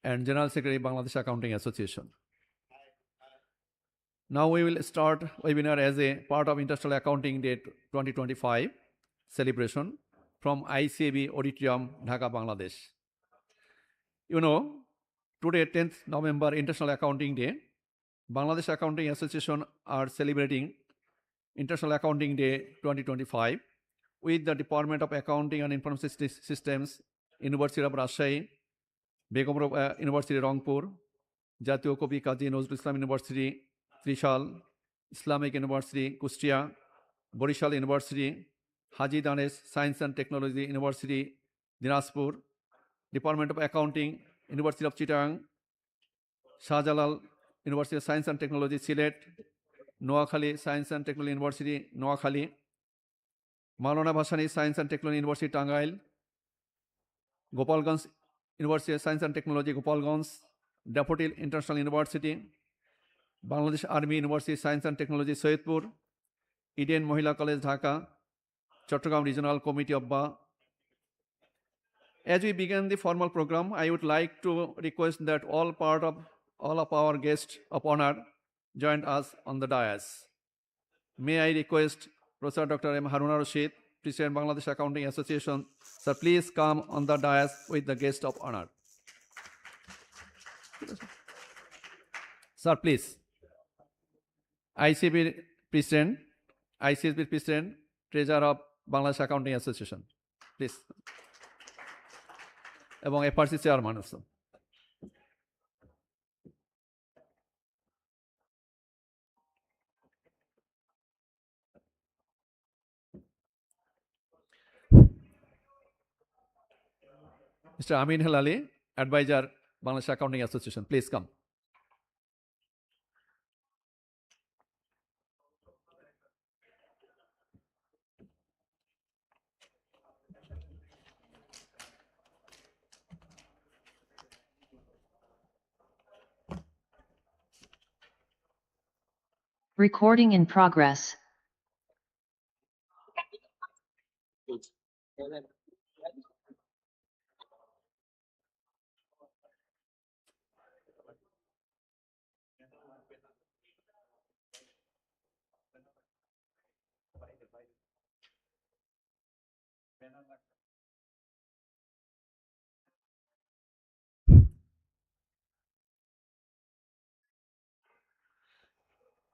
and General Secretary, Bangladesh Accounting Association. Now we will start webinar as a part of International Accounting Day 2025 celebration from ICAB Auditorium, Dhaka, Bangladesh. You know, today 10th November, International Accounting Day, Bangladesh Accounting Association are celebrating International Accounting Day 2025 with the Department of Accounting and Information Systems, University of Rajshahi, Begum University Rangpur, Jatiyo Kobi Kazi Nazrul Islam University, Trishal, Islamic University, Kustia, Borishal University, Haji Danes Science and Technology University, Dinajpur, Department of Accounting, University of Chittagong, Shahjalal University of Science and Technology, Sylhet, Noakhali Science and Technology University, Noakhali, Maulana Bhashani Science and Technology University, Tangail, Gopalganj University of Science and Technology, Gopalganj, Daffodil International University, Bangladesh Army University Science and Technology, Soyedpur, Eden Mohila College, Dhaka, Chattogram Regional Committee of Ba. As we begin the formal program, I would like to request that all of our guests of honor join us on the dais. May I request Professor Dr. M. Haruna Rashid, President Bangladesh Accounting Association, sir, please come on the dais with the guest of honor. Sir, please. ICB President, Treasurer of Bangladesh Accounting Association, please. এবং FRC chairman আছে। Mr. Amin Hilali, Advisor, Bangladesh Accounting Association, please come. Recording in progress.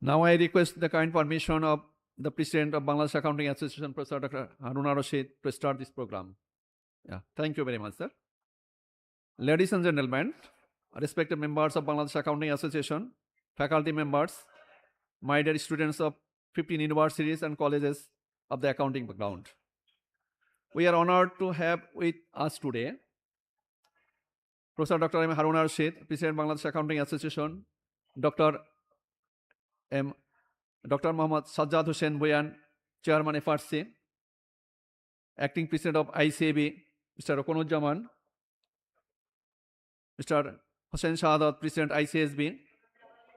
Now I request the kind permission of the President of Bangladesh Accounting Association, Professor Dr. Haruna Rashid, to start this program. Yeah, thank you very much, sir. Ladies and gentlemen, respected members of Bangladesh Accounting Association, faculty members, my dear students of 15 universities and colleges of the accounting background. We are honored to have with us today Professor Dr. M. Haruna Rashid, President Bangladesh Accounting Association, Dr. Muhammad Sajjad Hussain Boyan, Chairman FRC, Acting President of ICAB, Mr. Rokonuzzaman, Mr. Hossein Shahadat, President ICSB,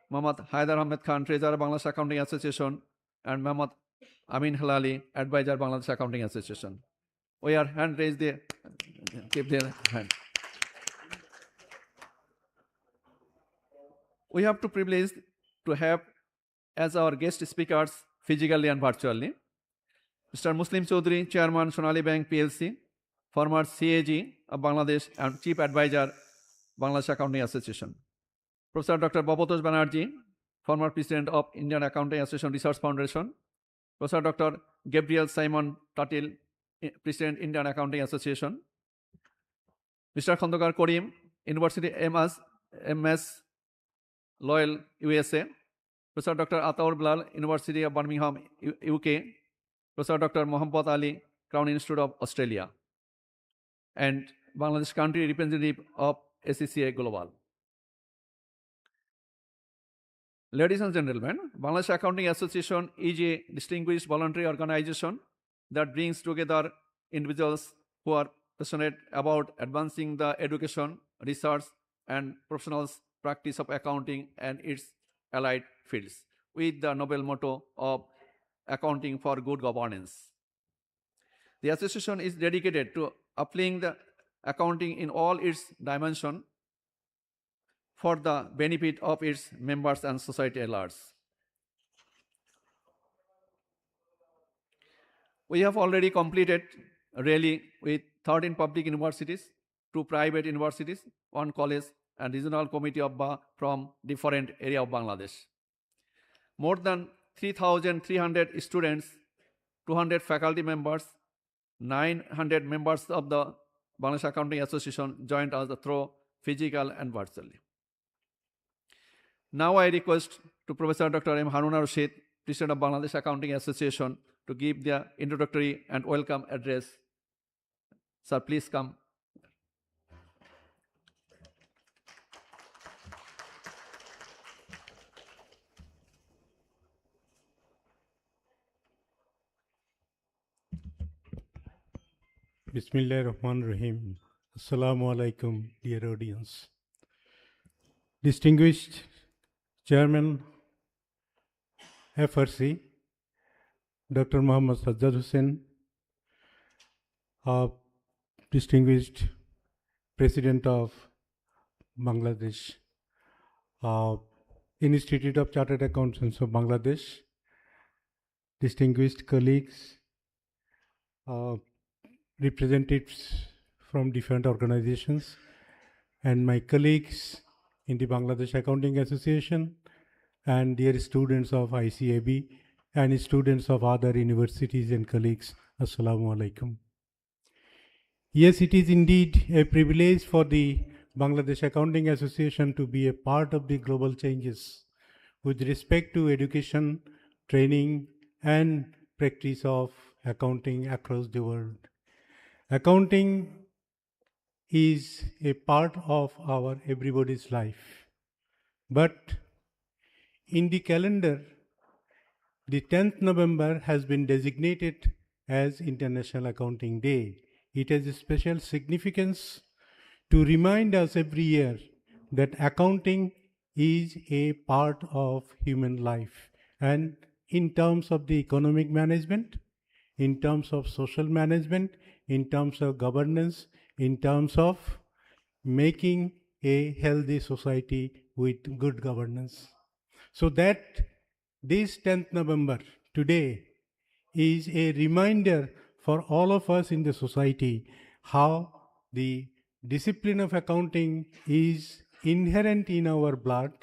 Muhammad Haidar Ahmed Khan, Treasurer Bangladesh Accounting Association, and Muhammad Amin Hilali, Advisor Bangladesh Accounting Association. We are hand raised there, keep their hand. We have the privilege to have as our guest speakers physically and virtually Mr. Muslim Chaudhry, Chairman Sonali Bank PLC, former CAG of Bangladesh and Chief Advisor Bangladesh Accounting Association. Professor Dr. Babatosh Banerjee, former President of Indian Accounting Association Research Foundation. Professor Dr. Gabriel Simon Tatil, President Indian Accounting Association. Mr. Khandokar Karim, University MS Loyal, USA. Professor Dr. Ataur Bilal, University of Birmingham, UK. Professor Dr. Mohammad Ali, Crown Institute of Australia. And Bangladesh country representative of ACCA Global. Ladies and gentlemen, Bangladesh Accounting Association is a distinguished voluntary organization that brings together individuals who are passionate about advancing the education, research, and professional practice of accounting and its allied fields, with the noble motto of accounting for good governance. The association is dedicated to applying the accounting in all its dimensions for the benefit of its members and society at large. We have already completed really with 13 public universities, 2 private universities, 1 college, and regional committee of Ba from different area of Bangladesh. More than 3,300 students, 200 faculty members, 900 members of the Bangladesh Accounting Association joined us through physical and virtually. Now I request to Professor Dr. M. Haruna Rashid, President of Bangladesh Accounting Association, to give the introductory and welcome address. Sir, please come. Bismillahirrahmanirrahim. Assalamu alaikum, dear audience. Distinguished Chairman FRC, Dr. Muhammad Sajjad Hussain, distinguished President of Bangladesh Institute of Chartered Accountants of Bangladesh, distinguished colleagues, representatives from different organizations, and my colleagues in the Bangladesh Accounting Association, and dear students of ICAB and students of other universities and colleagues, Assalamu alaikum. Yes, it is indeed a privilege for the Bangladesh Accounting Association to be a part of the global changes with respect to education, training, and practice of accounting across the world. Accounting is a part of our everybody's life. But in the calendar, the 10th November has been designated as International Accounting Day. It has a special significance to remind us every year that accounting is a part of human life. And in terms of the economic management, in terms of social management, in terms of governance, in terms of making a healthy society with good governance. So that this 10th November today is a reminder for all of us in the society how the discipline of accounting is inherent in our blood,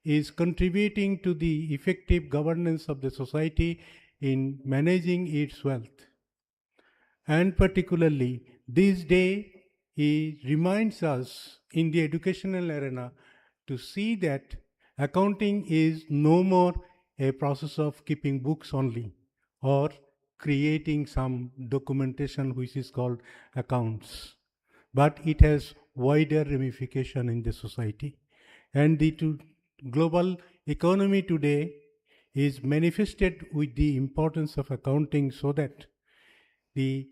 is contributing to the effective governance of the society in managing its wealth. And particularly, this day reminds us in the educational arena to see that accounting is no more a process of keeping books only or creating some documentation which is called accounts, but it has wider ramification in the society. And the global economy today is manifested with the importance of accounting, so that the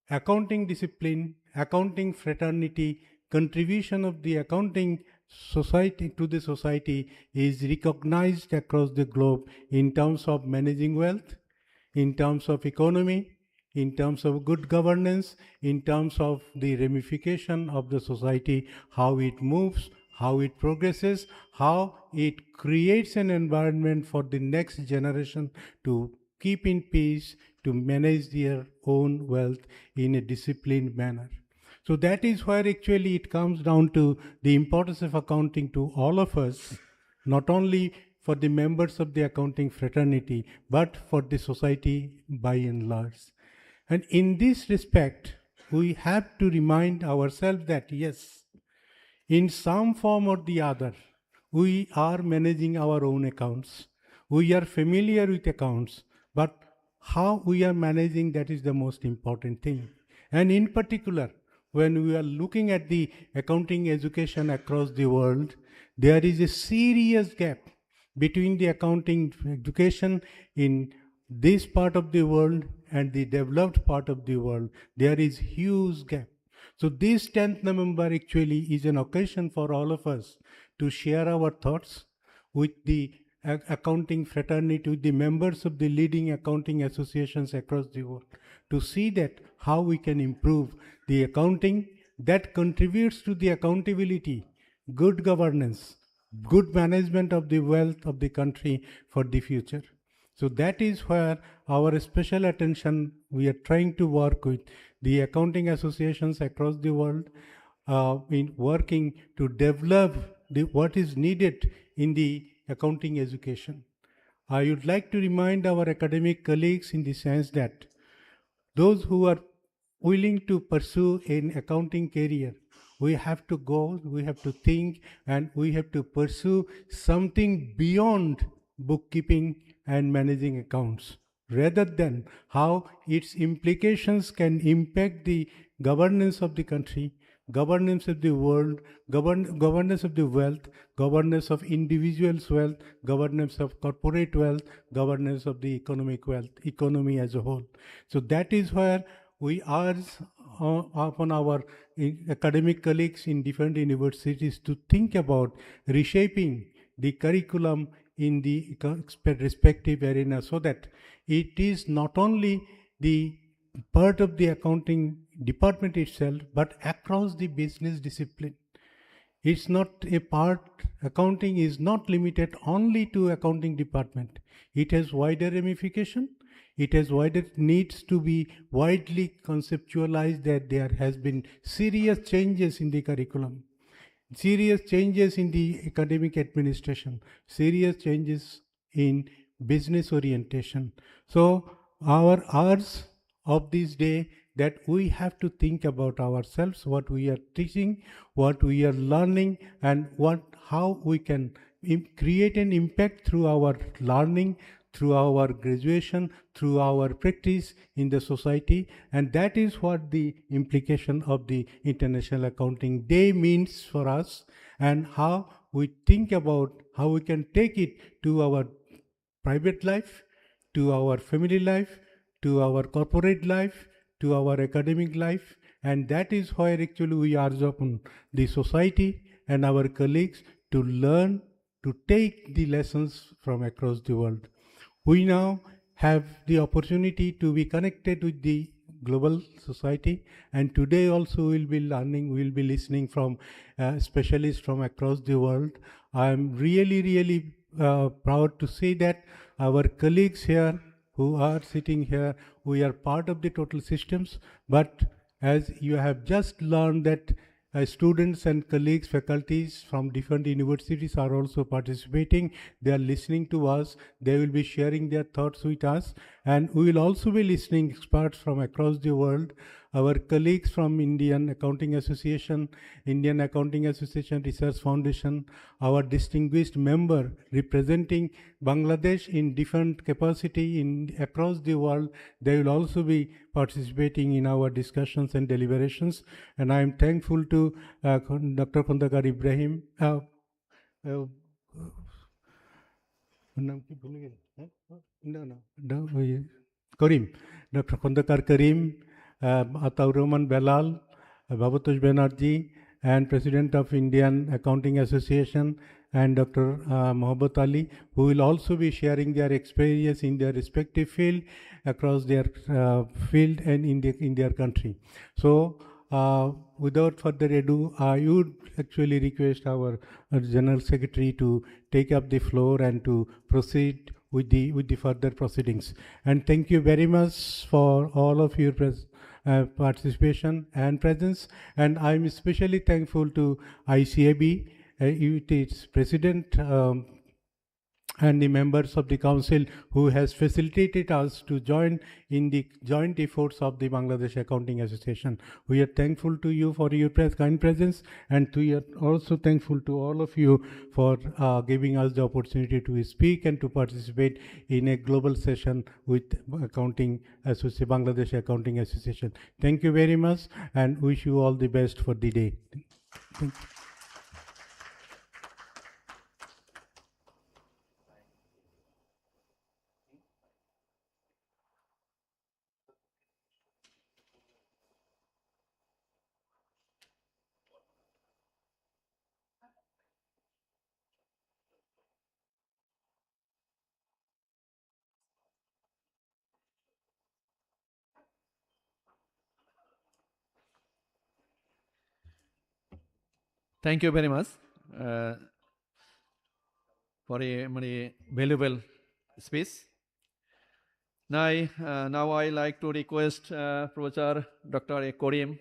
accounting discipline, accounting fraternity, contribution of the accounting society to the society is recognized across the globe in terms of managing wealth, in terms of economy, in terms of good governance, in terms of the ramification of the society, how it moves, how it progresses, how it creates an environment for the next generation to keep in peace, to manage their own wealth in a disciplined manner. So that is where actually it comes down to the importance of accounting to all of us, not only for the members of the accounting fraternity, but for the society by and large. And in this respect, we have to remind ourselves that yes, in some form or the other, we are managing our own accounts. We are familiar with accounts, but how we are managing, that is the most important thing. And in particular, when we are looking at the accounting education across the world, there is a serious gap between the accounting education in this part of the world and the developed part of the world. There is huge gap. So this 10th November actually is an occasion for all of us to share our thoughts with the accounting fraternity, with the members of the leading accounting associations across the world, to see that how we can improve the accounting that contributes to the accountability good governance, good management of the wealth of the country for the future. So that is where our special attention we are trying to work with the accounting associations across the world in working to develop what is needed in the accounting education. I would like to remind our academic colleagues in the sense that those who are willing to pursue an accounting career, we have to go, we have to think, and we have to pursue something beyond bookkeeping and managing accounts, rather than how its implications can impact the governance of the country, governance of the world, governance of the wealth, governance of individuals' wealth, governance of corporate wealth, governance of the economic wealth, economy as a whole. So that is where we urge upon our academic colleagues in different universities to think about reshaping the curriculum in the respective arena so that it is not only the part of the accounting department itself, but across the business discipline. It's not a part, accounting is not limited only to accounting department. It has wider ramification. It has wider needs to be widely conceptualized that there has been serious changes in the curriculum, serious changes in the academic administration, serious changes in business orientation. So our hours of this day that we have to think about ourselves, what we are teaching, what we are learning, and how we can create an impact through our learning, through our graduation, through our practice in the society. And that is what the implication of the International Accounting Day means for us, and how we think about how we can take it to our private life, to our family life, to our corporate life, to our academic life. And that is why actually we urge upon the society and our colleagues to learn, to take the lessons from across the world. We now have the opportunity to be connected with the global society, and today also we'll be learning, we'll be listening from specialists from across the world. I'm really proud to say that our colleagues here who are sitting here, we are part of the total systems, but as you have just learned that students and colleagues, faculties from different universities are also participating. They are listening to us. They will be sharing their thoughts with us. And we will also be listening experts from across the world. Our colleagues from Indian Accounting Association, Indian Accounting Association Research Foundation, our distinguished member representing Bangladesh in different capacity across the world, they will also be participating in our discussions and deliberations. And I am thankful to Dr. Khondakar Ibrahim. Karim, Dr. Khondakar Karim, Ataur Rahman Belal, Babatosh Banerjee, and President of Indian Accounting Association, and Dr. Mohabbat Ali, who will also be sharing their experience in their respective field across their field and in their country. So, without further ado, I would actually request our General Secretary to take up the floor and to proceed with the further proceedings. And thank you very much for all of your participation and presence. And I'm especially thankful to ICAB, its president, and the members of the council who has facilitated us to join in the joint efforts of the Bangladesh Accounting Association. We are thankful to you for your kind presence, and we are also thankful to all of you for giving us the opportunity to speak and to participate in a global session with Bangladesh Accounting Association. Thank you very much, and wish you all the best for the day. Thank you. Thank you very much. for a valuable speech. Now I like to request Professor Dr. A. Karim,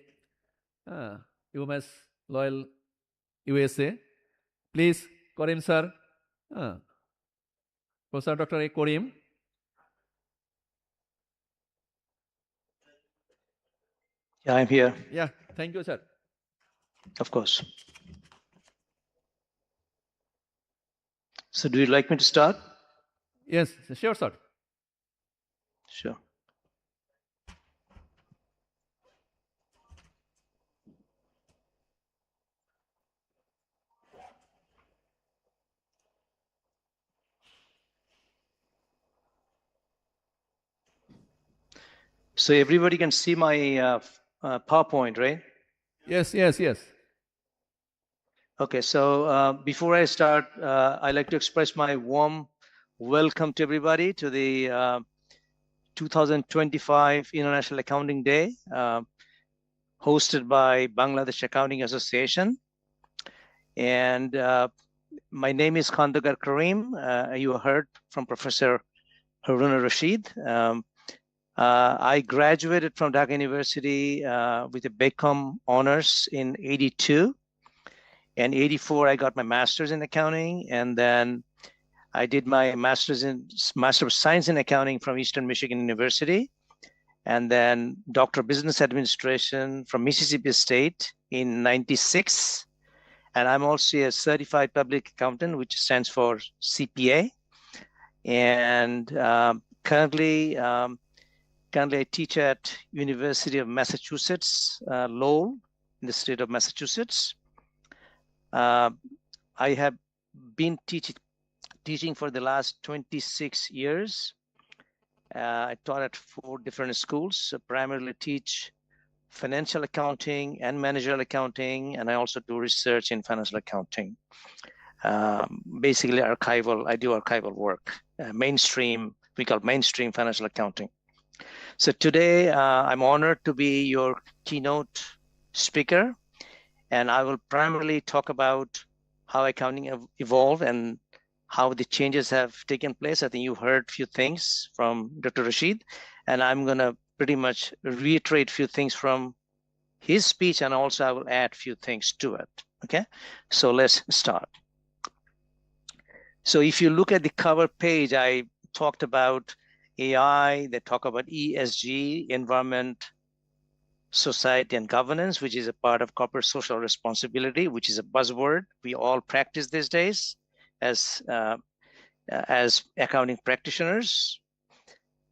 UMass Loyal USA. Please, Karim sir. Professor Dr. A. Karim. Yeah, I'm here, Yeah, thank you, sir. of course. So do you like me to start? Yes, sure, sir. Sure. So everybody can see my PowerPoint, right? Yes. Okay, so before I start, I'd like to express my warm welcome to everybody to the 2025 International Accounting Day, hosted by Bangladesh Accounting Association. And my name is Khandakar Karim. You heard from Professor Harun Rashid. I graduated from Dhaka University with a BCom honors in '82. And '84, I got my master's in accounting. And then I did my Master of Science in Accounting from Eastern Michigan University. And then Doctor of Business Administration from Mississippi State in '96. And I'm also a certified public accountant, which stands for CPA. And currently I teach at University of Massachusetts, Lowell, in the state of Massachusetts. I have been teaching for the last 26 years. I taught at 4 different schools, so primarily teach financial accounting and managerial accounting, and I also do research in financial accounting. Basically archival, I do archival work, mainstream, we call mainstream financial accounting. So today I'm honored to be your keynote speaker, and I will primarily talk about how accounting evolved and how the changes have taken place. I think you heard a few things from Dr. Rashid, and I'm gonna pretty much reiterate a few things from his speech, and also I will add a few things to it, okay? So let's start. So if you look at the cover page, I talked about AI, they talk about ESG, environment, society, and governance, which is a part of corporate social responsibility, which is a buzzword we all practice these days as accounting practitioners.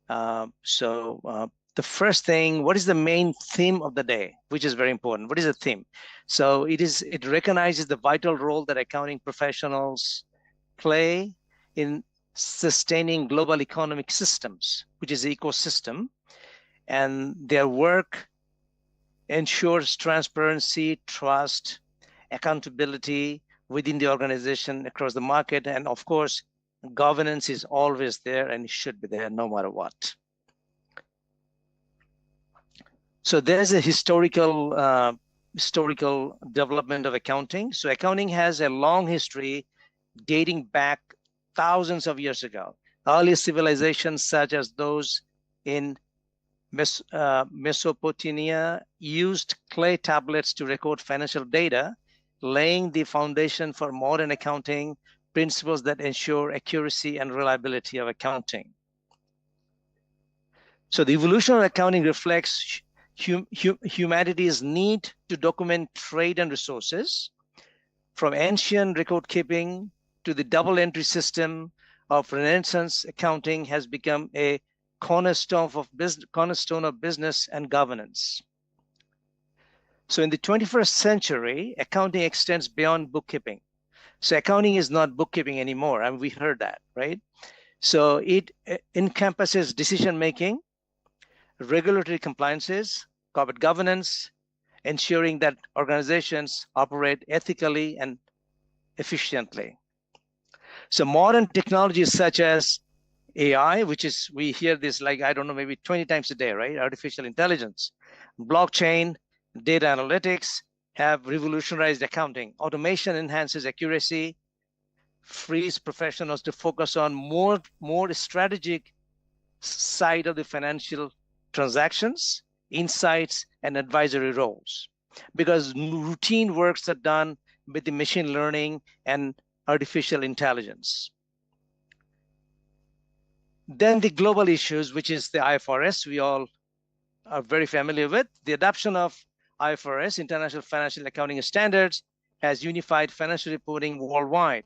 The first thing, what is the main theme of the day, which is very important? What is the theme? So it recognizes the vital role that accounting professionals play in sustaining global economic systems, which is the ecosystem, and their work ensures transparency, trust, accountability within the organization, across the market, and of course, governance is always there and it should be there no matter what. So there's a historical development of accounting. So accounting has a long history dating back thousands of years ago. Early civilizations such as those in Mesopotamia used clay tablets to record financial data, laying the foundation for modern accounting principles that ensure accuracy and reliability of accounting. So the evolution of accounting reflects humanity's need to document trade and resources, from ancient record keeping to the double entry system of Renaissance. Accounting has become a cornerstone of business and governance. So in the 21st century, accounting extends beyond bookkeeping. So accounting is not bookkeeping anymore, and we heard that, right? So it encompasses decision-making, regulatory compliances, corporate governance, ensuring that organizations operate ethically and efficiently. So modern technologies such as AI, which is, we hear this like, I don't know, maybe 20 times a day, right? Artificial intelligence, blockchain, data analytics, have revolutionized accounting. Automation enhances accuracy, frees professionals to focus on more strategic side of the financial transactions, insights, and advisory roles. Because routine works are done with the machine learning and artificial intelligence. Then the global issues, which is the IFRS, we all are very familiar with. The adoption of IFRS, International Financial Accounting Standards, has unified financial reporting worldwide.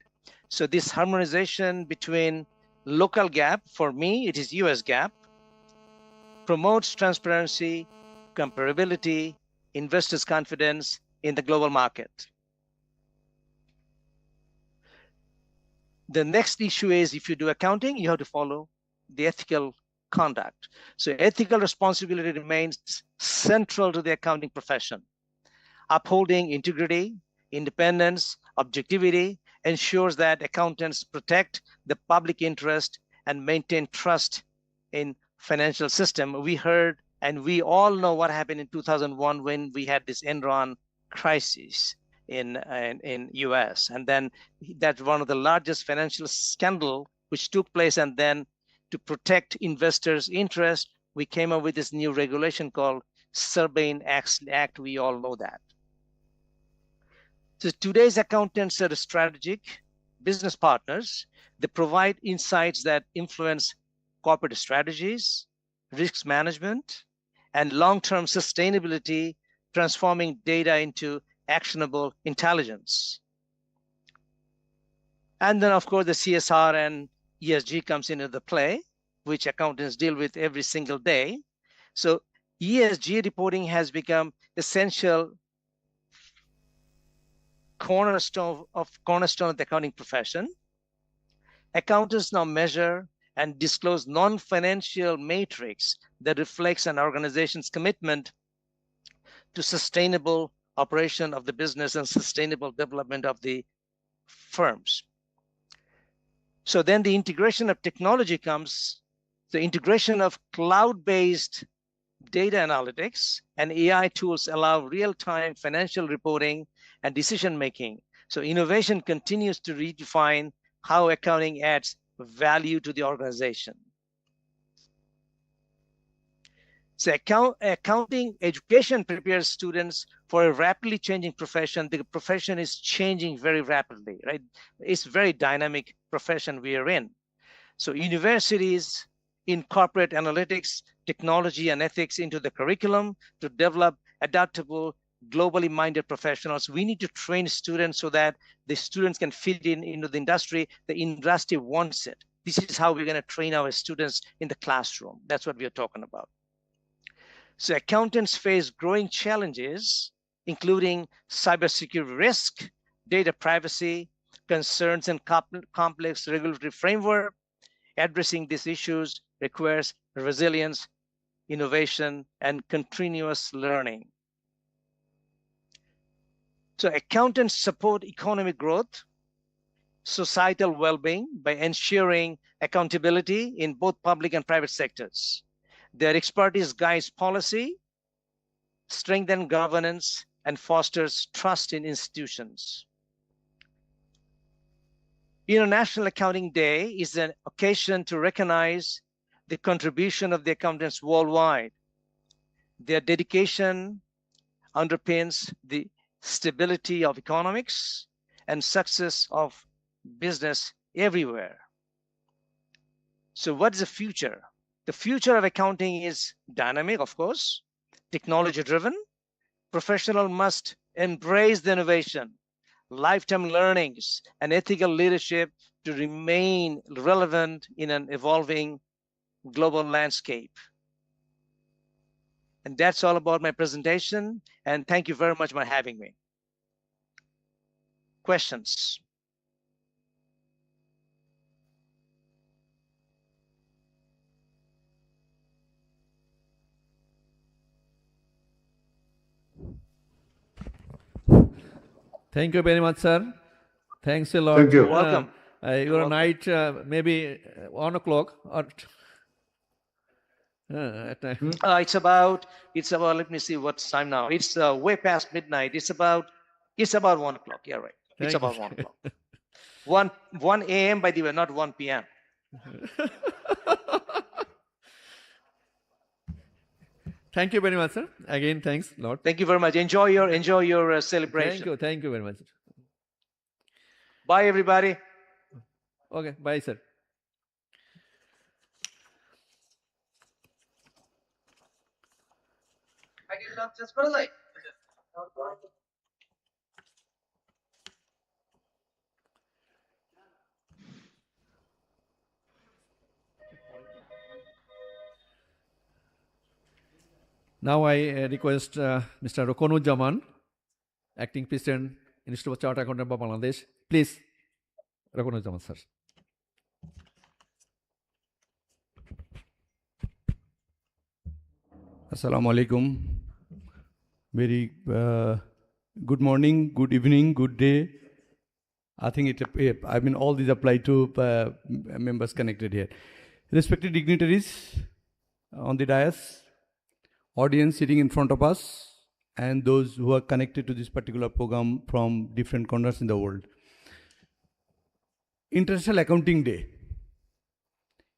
So this harmonization between local GAAP, for me, it is US GAAP, promotes transparency, comparability, investors' confidence in the global market. The next issue is, if you do accounting, you have to follow the ethical conduct. So ethical responsibility remains central to the accounting profession. Upholding integrity, independence, objectivity ensures that accountants protect the public interest and maintain trust in financial system. We heard and we all know what happened in 2001 when we had this Enron crisis in US, and then that's one of the largest financial scandal which took place. And then to protect investors' interest, we came up with this new regulation called Sarbanes-Oxley Act. We all know that. So today's accountants are strategic business partners. They provide insights that influence corporate strategies, risk management, and long-term sustainability, transforming data into actionable intelligence. And then, of course, the CSR and ESG comes into the play, which accountants deal with every single day. So ESG reporting has become essential cornerstone of the accounting profession. Accountants now measure and disclose non-financial matrix that reflects an organization's commitment to sustainable operation of the business and sustainable development of the firms. So then the integration of technology comes, the integration of cloud-based data analytics and AI tools allow real-time financial reporting and decision-making. So innovation continues to redefine how accounting adds value to the organization. So accounting education prepares students for a rapidly changing profession. The profession is changing very rapidly, right? It's a very dynamic profession we are in. So universities incorporate analytics, technology, and ethics into the curriculum to develop adaptable, globally minded professionals. We need to train students so that the students can fit into the industry. The industry wants it. This is how we're going to train our students in the classroom. That's what we are talking about. So accountants face growing challenges, including cybersecurity risk, data privacy, concerns, and complex regulatory framework. Addressing these issues requires resilience, innovation, and continuous learning. So accountants support economic growth, societal well-being by ensuring accountability in both public and private sectors. Their expertise guides policy, strengthens governance, and fosters trust in institutions. International Accounting Day is an occasion to recognize the contribution of the accountants worldwide. Their dedication underpins the stability of economics and success of business everywhere. So what is the future? The future of accounting is dynamic, of course, technology-driven. Professionals must embrace the innovation, lifetime learnings, and ethical leadership to remain relevant in an evolving global landscape. And that's all about my presentation. And thank you very much for having me. Questions? Thank you very much, sir. Thanks a lot. Thank you. Welcome. Your night, maybe 1 o'clock or At night. It's about, let me see what's time now. It's way past midnight. It's about 1 o'clock. Yeah, right. It's Thank you. about 1 o'clock. 1 a.m. by the way, not 1 p.m. Thank you very much, sir. Again, thanks, Lord. Thank you very much. Enjoy your celebration. Thank you very much. Bye, everybody. Okay, bye, sir. Now I request Mr. Rokonujaman, Acting President, Institute of Chartered Accountants of Bangladesh. Please, Rokonujaman, sir. Assalamu alaikum. Very good morning, good evening, good day. I think all these apply to members connected here. Respected dignitaries on the dais, audience sitting in front of us, and those who are connected to this particular program from different corners in the world. International Accounting Day.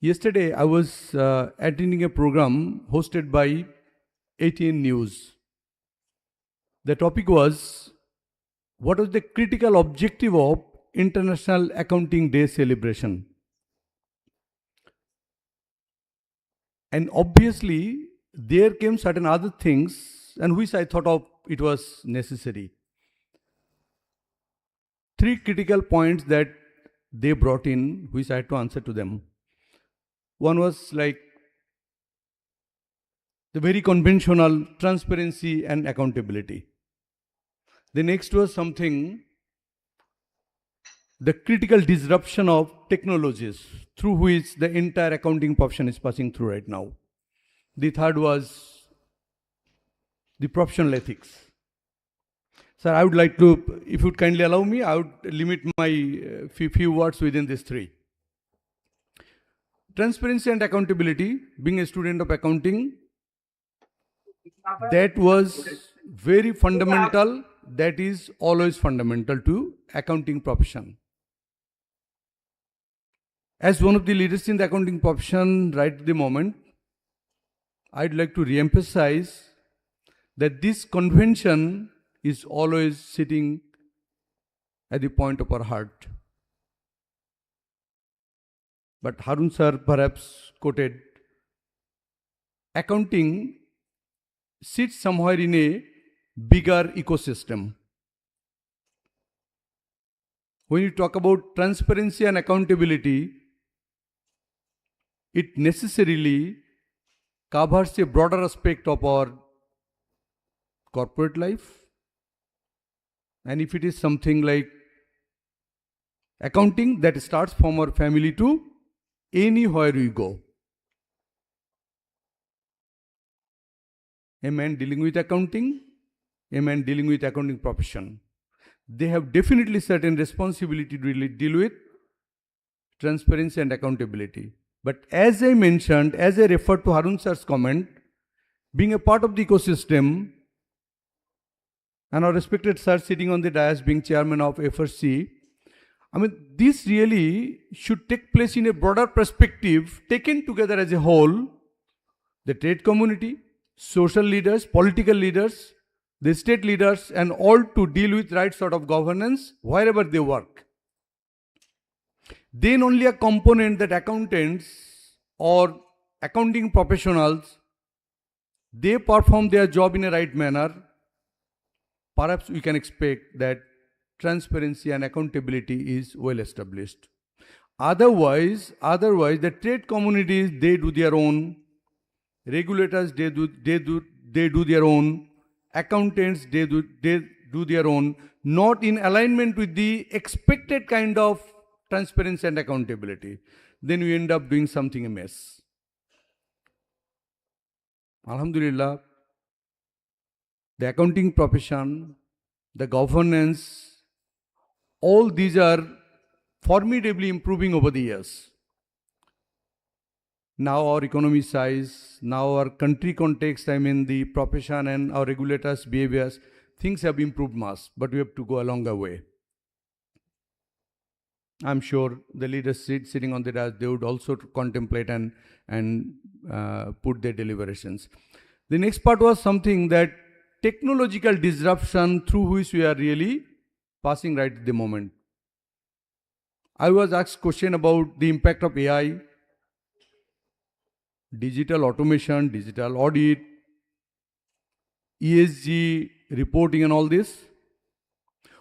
Yesterday, I was attending a program hosted by ATN News. The topic was, what was the critical objective of International Accounting Day celebration? And obviously, there came certain other things, and which I thought of it was necessary. 3 critical points that they brought in, which I had to answer to them. One was like the very conventional transparency and accountability. The next was something, the critical disruption of technologies through which the entire accounting profession is passing through right now. The third was the professional ethics. Sir, I would like to, if you would kindly allow me, I would limit my few words within these 3. Transparency and accountability, being a student of accounting, that was very fundamental, that is always fundamental to accounting profession. As one of the leaders in the accounting profession right at the moment, I'd like to re-emphasize that this convention is always sitting at the point of our heart. But Harun sir perhaps quoted, accounting sits somewhere in a bigger ecosystem. When you talk about transparency and accountability, it necessarily covers a broader aspect of our corporate life. And if it is something like accounting, that starts from our family to anywhere we go. A man dealing with accounting, a man dealing with accounting profession, they have definitely certain responsibility to deal with transparency and accountability. But as I mentioned, as I referred to Harun sir's comment, being a part of the ecosystem, and our respected sir sitting on the dais being chairman of FRC, I mean, this really should take place in a broader perspective, taken together as a whole, the trade community, social leaders, political leaders, the state leaders, and all to deal with right sort of governance wherever they work. Then only a component that accountants or accounting professionals, they perform their job in a right manner, perhaps we can expect that transparency and accountability is well established. Otherwise, the trade communities, they do their own, regulators, they do their own, accountants, they do their own, not in alignment with the expected kind of transparency and accountability. Then we end up doing something amiss. Alhamdulillah, the accounting profession, the governance, all these are formidably improving over the years. now our economy size, now our country context, I mean the profession and our regulators' behaviors, things have improved much, but we have to go a longer way. I'm sure the leaders sitting on the dais, they would also contemplate and put their deliberations. The next part was something that technological disruption through which we are really passing right at the moment. I was asked question about the impact of AI, digital automation, digital audit, ESG reporting and all this.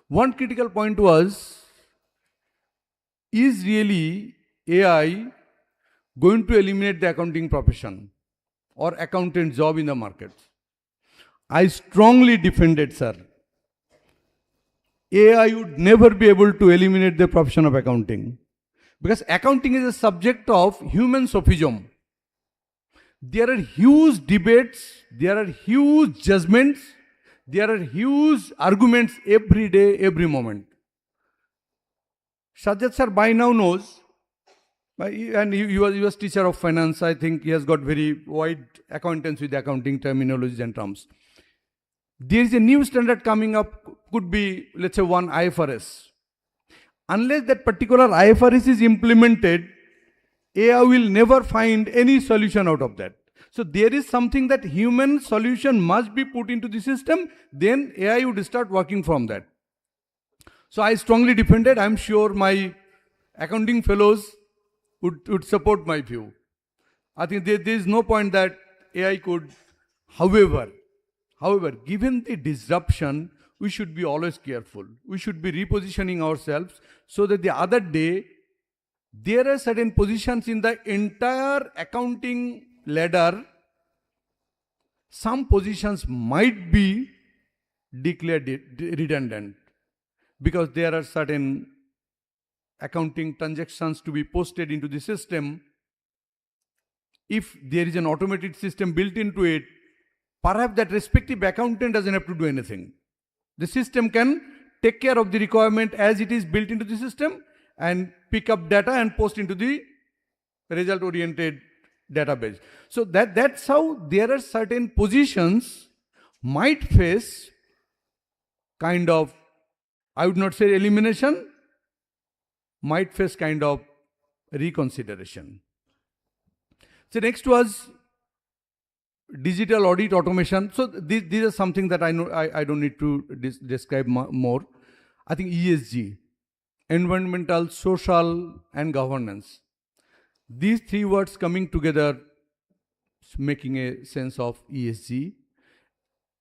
One critical point was, is really AI going to eliminate the accounting profession or accountant job in the market? I strongly defended, sir. AI would never be able to eliminate the profession of accounting, because accounting is a subject of human sophism. There are huge debates, there are huge judgments, there are huge arguments every day, every moment. Sajjad sir by now knows, and he was teacher of finance. I think he has got very wide acquaintance with accounting terminologies and terms. There is a new standard coming up, could be, let's say, one IFRS. Unless that particular IFRS is implemented, AI will never find any solution out of that. So there is something that human solution must be put into the system, then AI would start working from that. So I strongly defended. I'm sure my accounting fellows would support my view. I think there is no point that AI could, however, given the disruption, we should be always careful. We should be repositioning ourselves so that the other day, there are certain positions in the entire accounting ladder, some positions might be declared redundant because there are certain accounting transactions to be posted into the system. If there is an automated system built into it, perhaps that respective accountant doesn't have to do anything. The system can take care of the requirement as it is built into the system and pick up data and post into the result-oriented database. So that's how there are certain positions might face kind of, I would not say elimination, might face kind of reconsideration. So next was digital audit automation. So these are something that I know I don't need to describe more. I think ESG, environmental, social, and governance. These three words coming together, making a sense of ESG.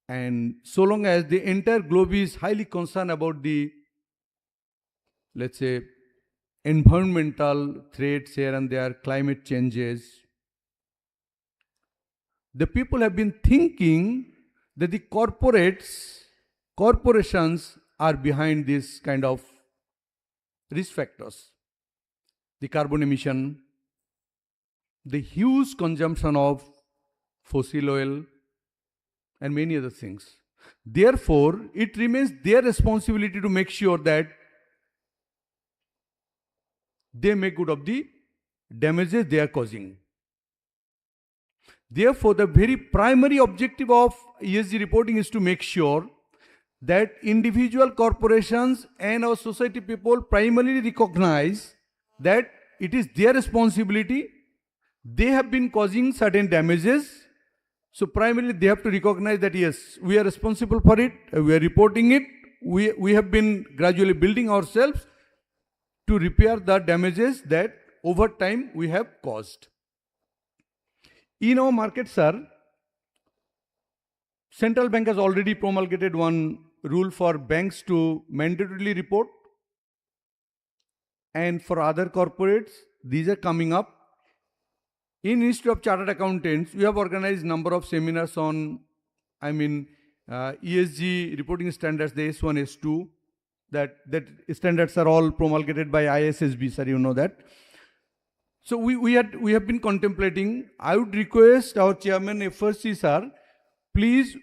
And so long as the entire globe is highly concerned about the, let's say, environmental threats here and there, climate changes, the people have been thinking that the corporations are behind this kind of risk factors. The carbon emission, the huge consumption of fossil oil, and many other things. Therefore, it remains their responsibility to make sure that they make good of the damages they are causing. Therefore, the very primary objective of ESG reporting is to make sure that individual corporations and our society people primarily recognize that it is their responsibility. They have been causing certain damages. So primarily they have to recognize that yes, we are responsible for it, we are reporting it, we have been gradually building ourselves to repair the damages that over time we have caused. In our market, sir, Central Bank has already promulgated one rule for banks to mandatorily report, and for other corporates, these are coming up. In Institute of Chartered Accountants, we have organized number of seminars on, ESG reporting standards, the S1, S2, that standards are all promulgated by ISSB, sir, you know that. So we have been contemplating. I would request our chairman, FRC, sir, please,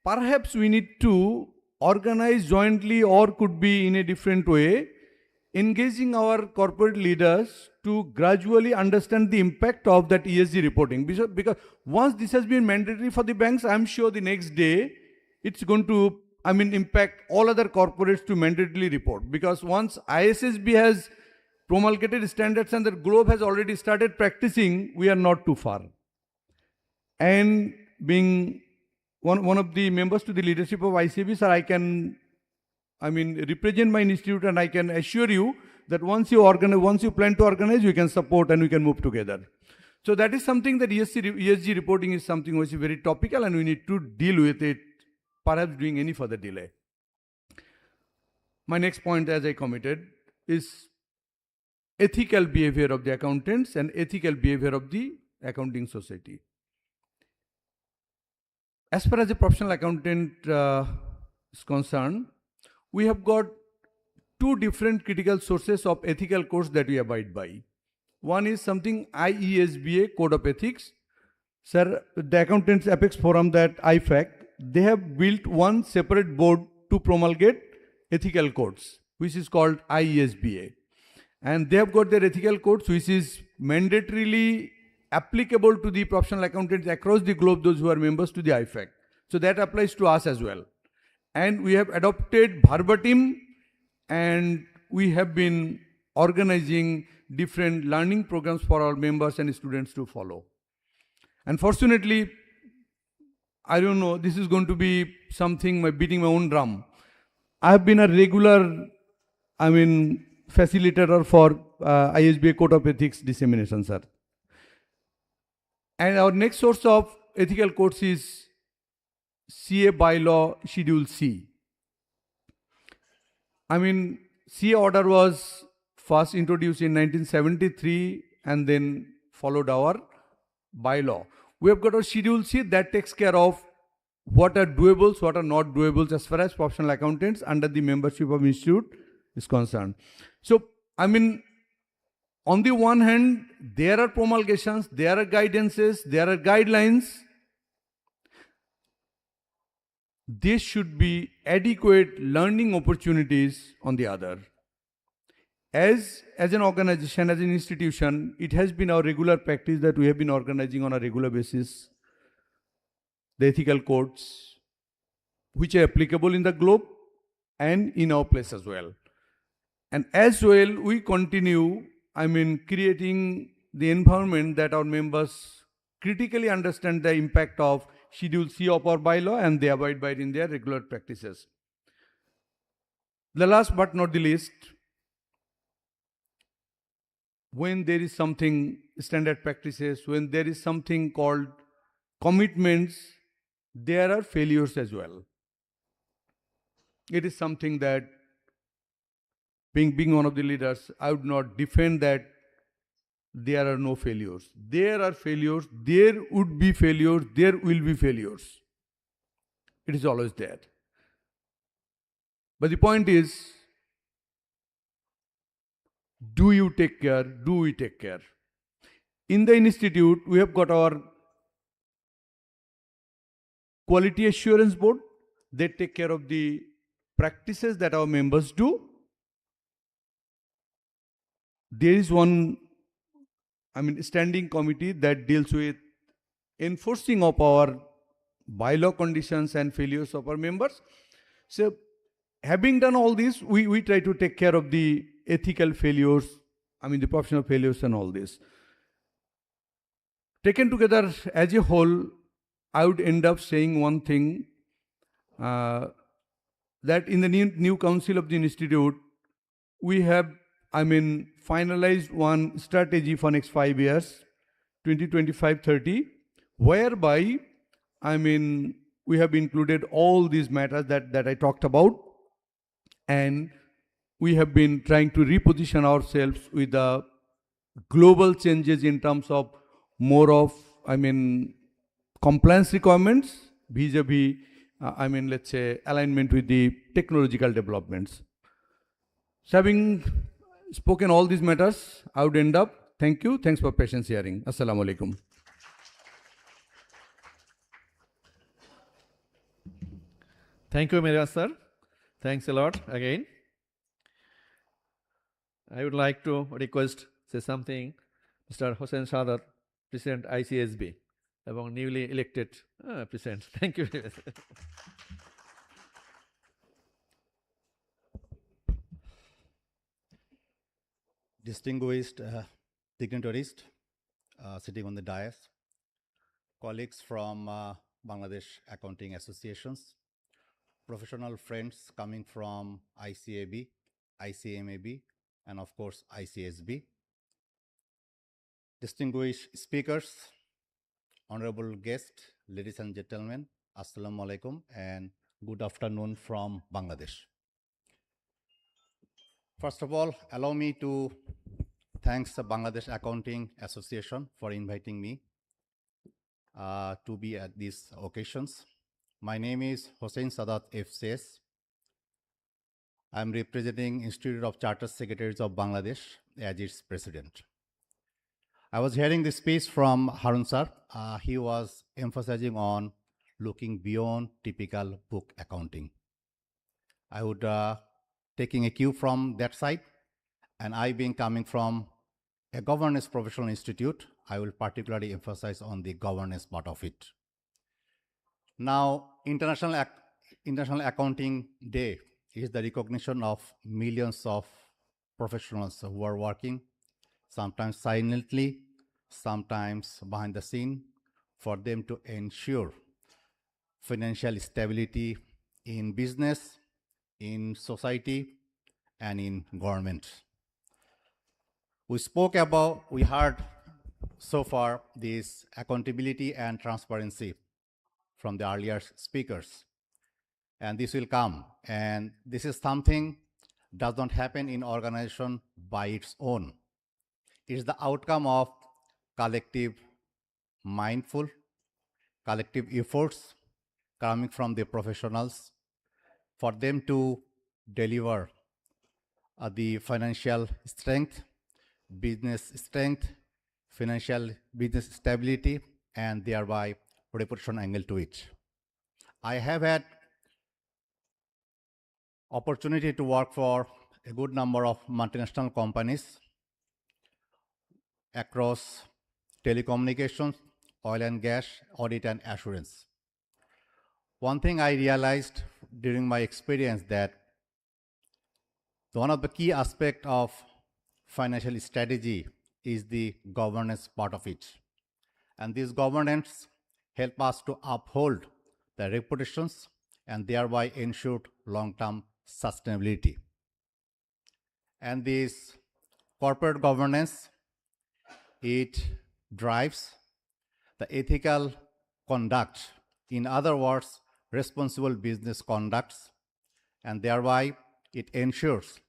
perhaps we need to organize jointly or could be in a different way, engaging our corporate leaders to gradually understand the impact of that ESG reporting. Because once this has been mandatory for the banks, I'm sure the next day it's going to, impact all other corporates to mandatorily report. Because once ISSB has promulgated standards and the globe has already started practicing, we are not too far. And being one of the members to the leadership of ICAB, sir, I can represent my institute, and I can assure you that once you plan to organize, we can support and we can move together. So that is something that ESG reporting is something which is very topical, and we need to deal with it, perhaps doing any further delay. My next point, as I committed, is ethical behavior of the accountants and ethical behavior of the accounting society. As far as the professional accountant is concerned, we have got two different critical sources of ethical codes that we abide by. One is something IESBA Code of Ethics. Sir, the Accountants Apex Forum, that IFAC, they have built one separate board to promulgate ethical codes, which is called IESBA. And they have got their ethical codes, which is mandatorily applicable to the professional accountants across the globe, those who are members to the IFAC. So that applies to us as well. And we have adopted verbatim, and we have been organizing different learning programs for our members and students to follow. Unfortunately, I don't know, this is going to be something beating my own drum. I have been a regular, facilitator for ISBA Code of Ethics dissemination, sir. And our next source of ethical codes is CA bylaw Schedule C. CA order was first introduced in 1973 and then followed our bylaw. We have got a Schedule C that takes care of what are doables, what are not doables as far as professional accountants under the membership of institute is concerned. So, on the one hand, there are promulgations, there are guidances, there are guidelines. There should be adequate learning opportunities on the other. As an organization, as an institution, it has been our regular practice that we have been organizing on a regular basis the ethical codes which are applicable in the globe and in our place as well. And as well, we continue, creating the environment that our members critically understand the impact of Schedule C of our bylaw and they abide by it in their regular practices. The last but not the least, when there is something standard practices, when there is something called commitments, there are failures as well. It is something that being one of the leaders, I would not defend that there are no failures. There are failures, there would be failures, there will be failures. It is always there. But the point is, do you take care? Do we take care? In the institute, we have got our Quality Assurance Board. They take care of the practices that our members do. There is one, standing committee that deals with enforcing of our bylaw conditions and failures of our members. So, having done all this, we try to take care of the ethical failures, the professional failures and all this. Taken together as a whole, I would end up saying one thing, that in the new council of the institute, we have, finalized one strategy for next 5 years, 2025-30, whereby, we have included all these matters that I talked about, and we have been trying to reposition ourselves with the global changes in terms of more of, compliance requirements vis-a-vis, let's say, alignment with the technological developments. So having spoken all these matters, I would end up. Thank you. Thanks for patience hearing. Assalamu alaikum. Thank you, Miraj sir. Thanks a lot again. I would like to request, say something, Mr. Hossein Sadat, President ICSB, এবং newly elected President. Thank you very much. Distinguished dignitaries sitting on the dais, colleagues from Bangladesh Accounting Associations, professional friends coming from ICAB, ICMAB, and of course ICSB, distinguished speakers, honorable guests, ladies and gentlemen, Assalamu alaikum and good afternoon from Bangladesh. First of all, allow me to thank the Bangladesh Accounting Association for inviting me to be at these occasions. My name is Hossein Sadat FCS. I am representing Institute of Chartered Secretaries of Bangladesh as its president. I was hearing this speech from Harun sir. He was emphasizing on looking beyond typical book accounting. I would taking a cue from that side, and I being coming from a governance professional institute, I will particularly emphasize on the governance part of it. Now, International Accounting Day is the recognition of millions of professionals who are working, sometimes silently, sometimes behind the scene, for them to ensure financial stability in business, in society, and in government. We heard so far this accountability and transparency from the earlier speakers. And this will come. And this is something does not happen in organization by its own. It is the outcome of collective mindful, collective efforts coming from the professionals for them to deliver the financial strength, business strength, financial business stability, and thereby reputation angle to it. I have had opportunity to work for a good number of multinational companies across telecommunications, oil and gas, audit and assurance. One thing I realized during my experience that one of the key aspects of financial strategy is the governance part of it. And this governance help us to uphold the reputations and thereby ensure long-term sustainability. And this corporate governance, it drives the ethical conduct, in other words, responsible business conducts, and thereby it ensures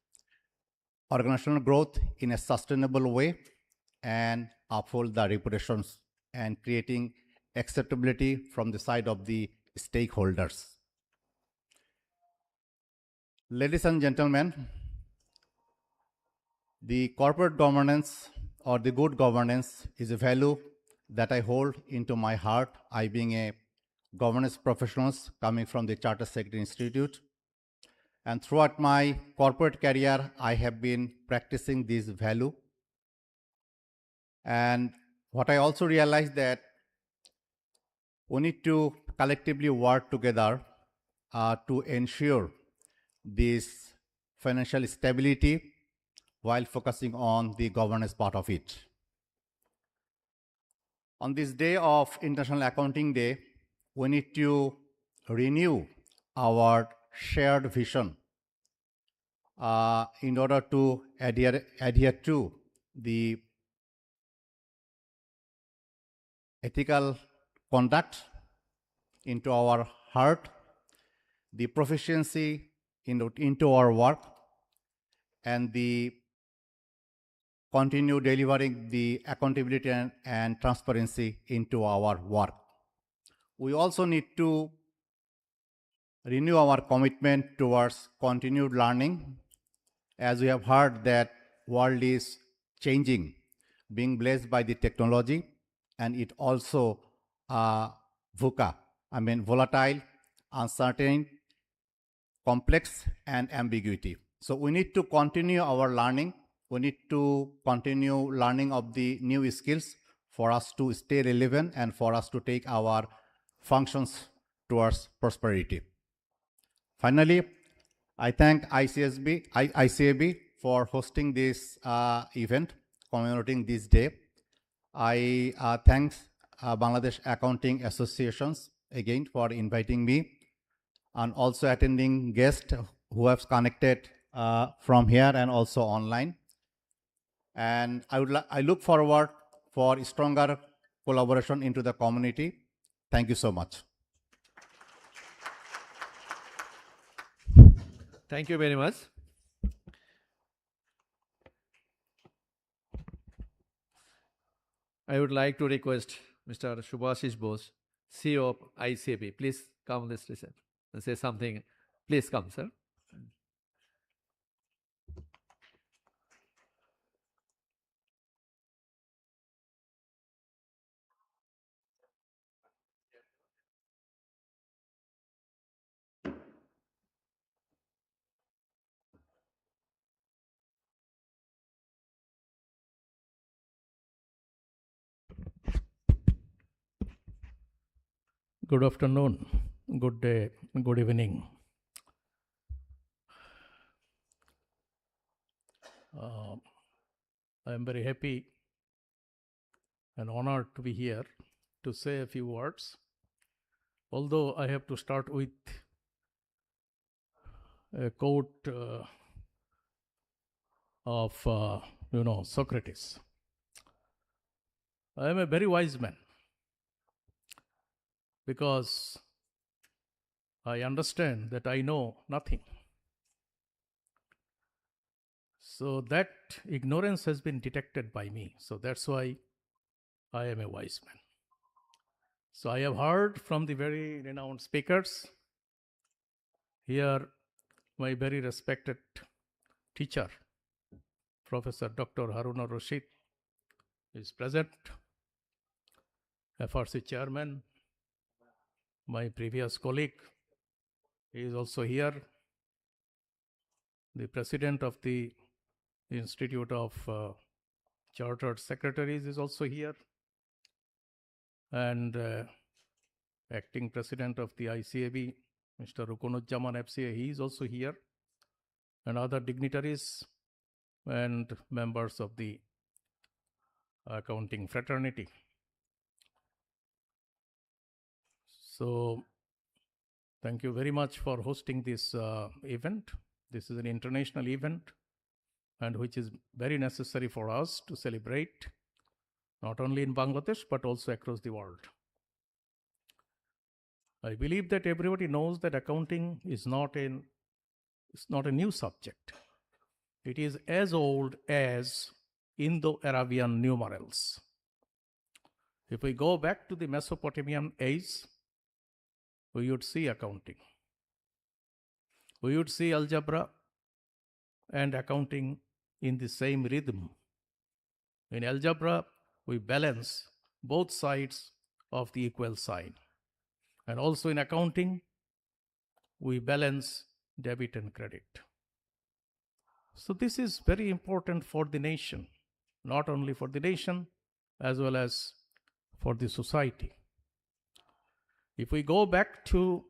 organizational growth in a sustainable way and uphold the reputations and creating acceptability from the side of the stakeholders. Ladies and gentlemen, the corporate governance or the good governance is a value that I hold into my heart, I being a governance professionals coming from the Chartered Secretary Institute. And throughout my corporate career, I have been practicing this value. And what I also realized that we need to collectively work together to ensure this financial stability while focusing on the governance part of it. On this day of International Accounting Day, we need to renew our shared vision in order to adhere to the ethical conduct into our heart, the proficiency into our work, and the continue delivering the accountability and transparency into our work. We also need to renew our commitment towards continued learning, as we have heard that world is changing, being blessed by the technology, and it also VUCA, volatile, uncertain, complex, and ambiguity. So we need to continue our learning we need to continue learning of the new skills for us to stay relevant and for us to take our functions towards prosperity. Finally, I thank ICAB for hosting this event, commemorating this day. I thank Bangladesh Accounting Associations again for inviting me, and also attending guests who have connected from here and also online. And I look forward for stronger collaboration into the community. Thank you so much. Thank you very much. I would like to request Mr. Subhashish Bose, CEO of ICAB, please come this reception and say something. Please come, sir. Good afternoon, good day, good evening. I am very happy and honored to be here to say a few words. Although I have to start with a quote of Socrates. I am a very wise man, because I understand that I know nothing. So that ignorance has been detected by me. So that's why I am a wise man. So I have heard from the very renowned speakers. Here, my very respected teacher, Professor Dr. Harun al-Rashid, is present. FRC chairman, my previous colleague, he is also here. The president of the Institute of Chartered Secretaries is also here. And acting president of the ICAB, Mr. Rukunujjaman FCA, he is also here. And other dignitaries and members of the accounting fraternity. So thank you very much for hosting this event. This is an international event, and which is very necessary for us to celebrate, not only in Bangladesh, but also across the world. I believe that everybody knows that accounting is not a new subject. It is as old as Indo-Arabian numerals. If we go back to the Mesopotamian age, we would see accounting. We would see algebra and accounting in the same rhythm. In algebra, we balance both sides of the equal sign. And also in accounting, we balance debit and credit. So this is very important for the nation, not only for the nation, as well as for the society. If we go back to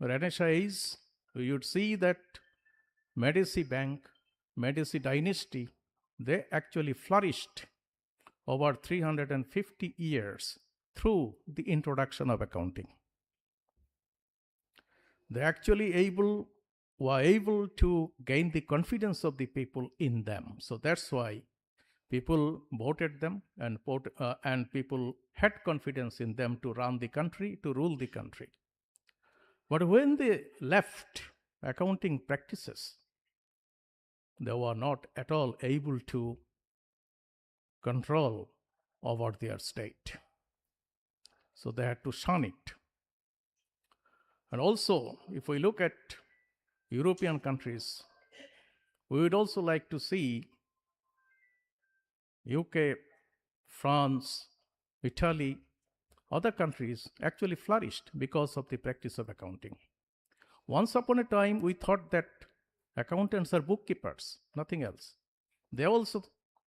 Renaissance age, we would see that Medici Bank, Medici dynasty, they actually flourished over 350 years through the introduction of accounting. They actually were able to gain the confidence of the people in them. So that's why people voted them, and people had confidence in them to run the country, to rule the country. But when they left accounting practices, they were not at all able to control over their state. So they had to shun it. And also, if we look at European countries, we would also like to see UK, France, Italy, other countries actually flourished because of the practice of accounting. Once upon a time, we thought that accountants are bookkeepers, nothing else. They also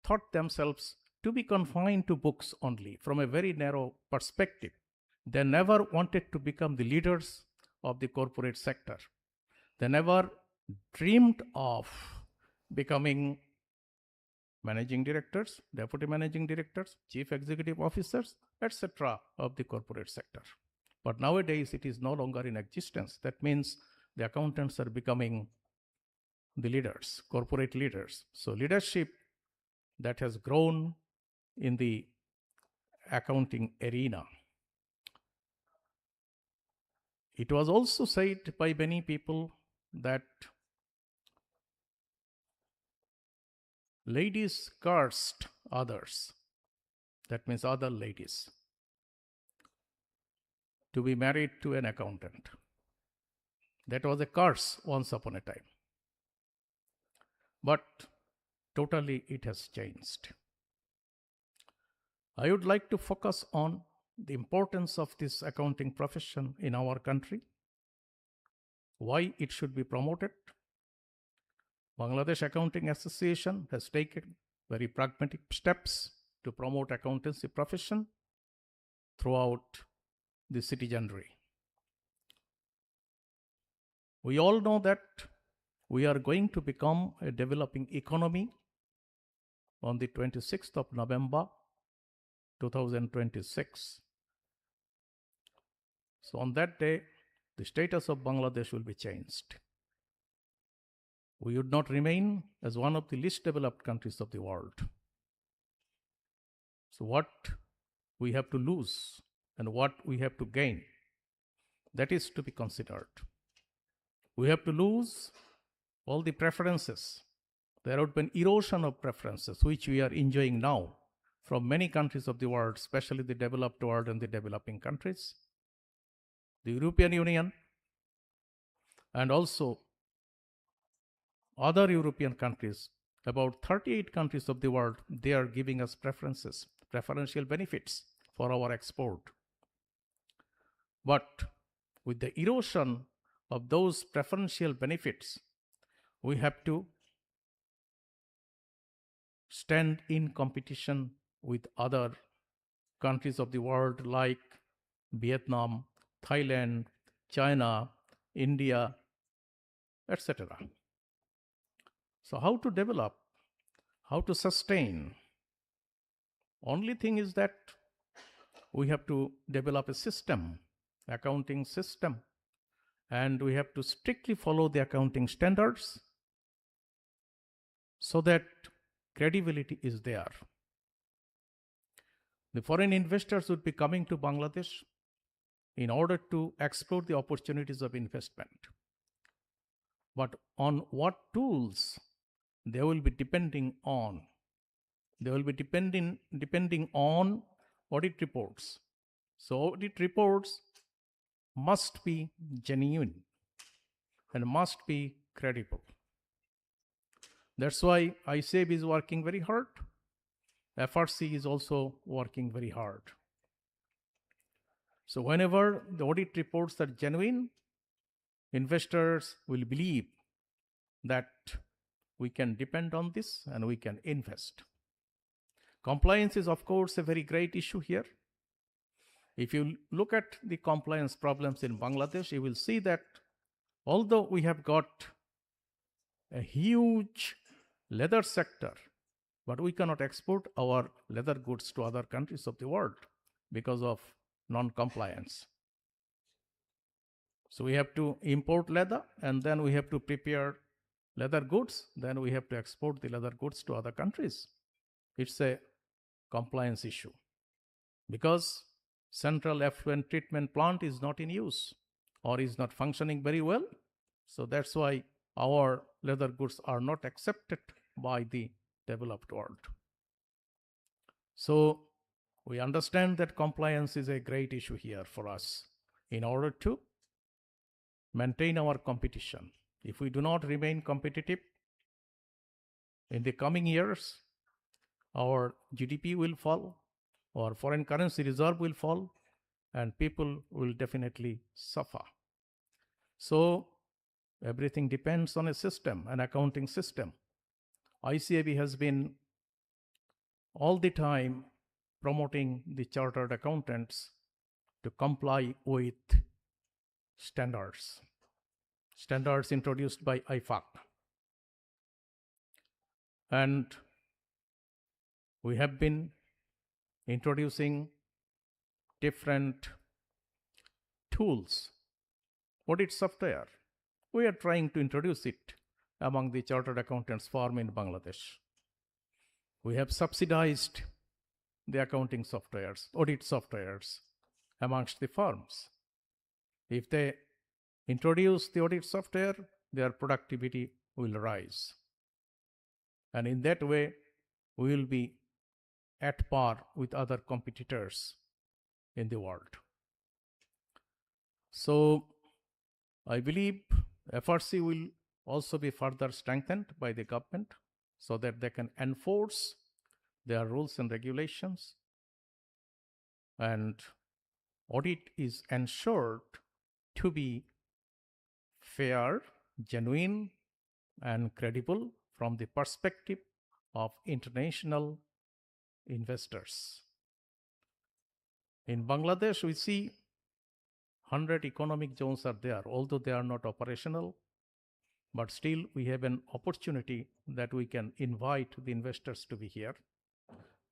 thought themselves to be confined to books only from a very narrow perspective. They never wanted to become the leaders of the corporate sector. They never dreamed of becoming managing directors, deputy managing directors, chief executive officers, etc. of the corporate sector. But nowadays it is no longer in existence. That means the accountants are becoming the leaders, corporate leaders. So leadership that has grown in the accounting arena. It was also said by many people that ladies cursed others, that means other ladies, to be married to an accountant. That was a curse once upon a time. But totally it has changed. I would like to focus on the importance of this accounting profession in our country, why it should be promoted. Bangladesh Accounting Association has taken very pragmatic steps to promote accountancy profession throughout the citizenry. We all know that we are going to become a developing economy on the 26th of November 2026. So on that day, the status of Bangladesh will be changed. We would not remain as one of the least developed countries of the world. So what we have to lose and what we have to gain, that is to be considered. We have to lose all the preferences. There would be an erosion of preferences, which we are enjoying now from many countries of the world, especially the developed world and the developing countries. The European Union and also other European countries, about 38 countries of the world, they are giving us preferences, preferential benefits for our export. But with the erosion of those preferential benefits, we have to stand in competition with other countries of the world like Vietnam, Thailand, China, India, etc. So how to develop, how to sustain? Only thing is that we have to develop a system, accounting system, and we have to strictly follow the accounting standards so that credibility is there. The foreign investors would be coming to Bangladesh in order to explore the opportunities of investment. But on what tools they will be depending on? They will be depending on audit reports. So audit reports must be genuine and must be credible. That's why ICAB is working very hard. FRC is also working very hard. So whenever the audit reports are genuine, investors will believe that we can depend on this and we can invest. Compliance is, of course, a very great issue here. If you look at the compliance problems in Bangladesh, you will see that although we have got a huge leather sector, but we cannot export our leather goods to other countries of the world because of non-compliance. So we have to import leather and then we have to prepare leather goods, then we have to export the leather goods to other countries. It's a compliance issue because central effluent treatment plant is not in use or is not functioning very well. So that's why our leather goods are not accepted by the developed world. So we understand that compliance is a great issue here for us in order to maintain our competition. If we do not remain competitive in the coming years, our GDP will fall, our foreign currency reserve will fall, and people will definitely suffer. So everything depends on a system, an accounting system. ICAB has been all the time promoting the chartered accountants to comply with standards introduced by IFAC. And we have been introducing different tools, audit software. We are trying to introduce it among the chartered accountants firm in Bangladesh. We have subsidized the accounting softwares, audit softwares amongst the firms. If they introduce the audit software, their productivity will rise. And in that way, we will be at par with other competitors in the world. So I believe FRC will also be further strengthened by the government so that they can enforce their rules and regulations, and audit is ensured to be fair, genuine, and credible from the perspective of international investors. In Bangladesh, we see 100 economic zones are there, although they are not operational, but still we have an opportunity that we can invite the investors to be here.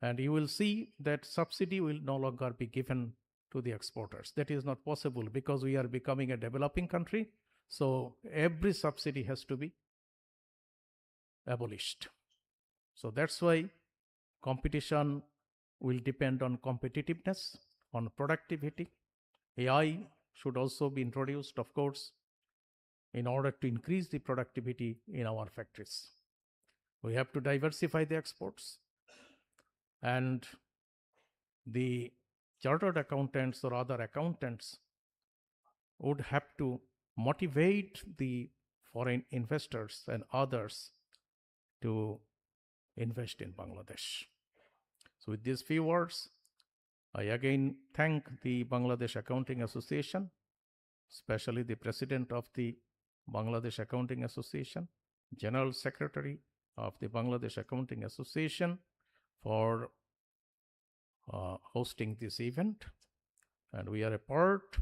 And you will see that subsidy will no longer be given to the exporters. That is not possible because we are becoming a developing country. So every subsidy has to be abolished. So that's why competition will depend on competitiveness, on productivity. AI should also be introduced, of course, in order to increase the productivity in our factories. We have to diversify the exports, and the chartered accountants or other accountants would have to motivate the foreign investors and others to invest in Bangladesh. So with these few words, I again thank the Bangladesh Accounting Association, especially the president of the Bangladesh Accounting Association, General Secretary of the Bangladesh Accounting Association for hosting this event. And we are a part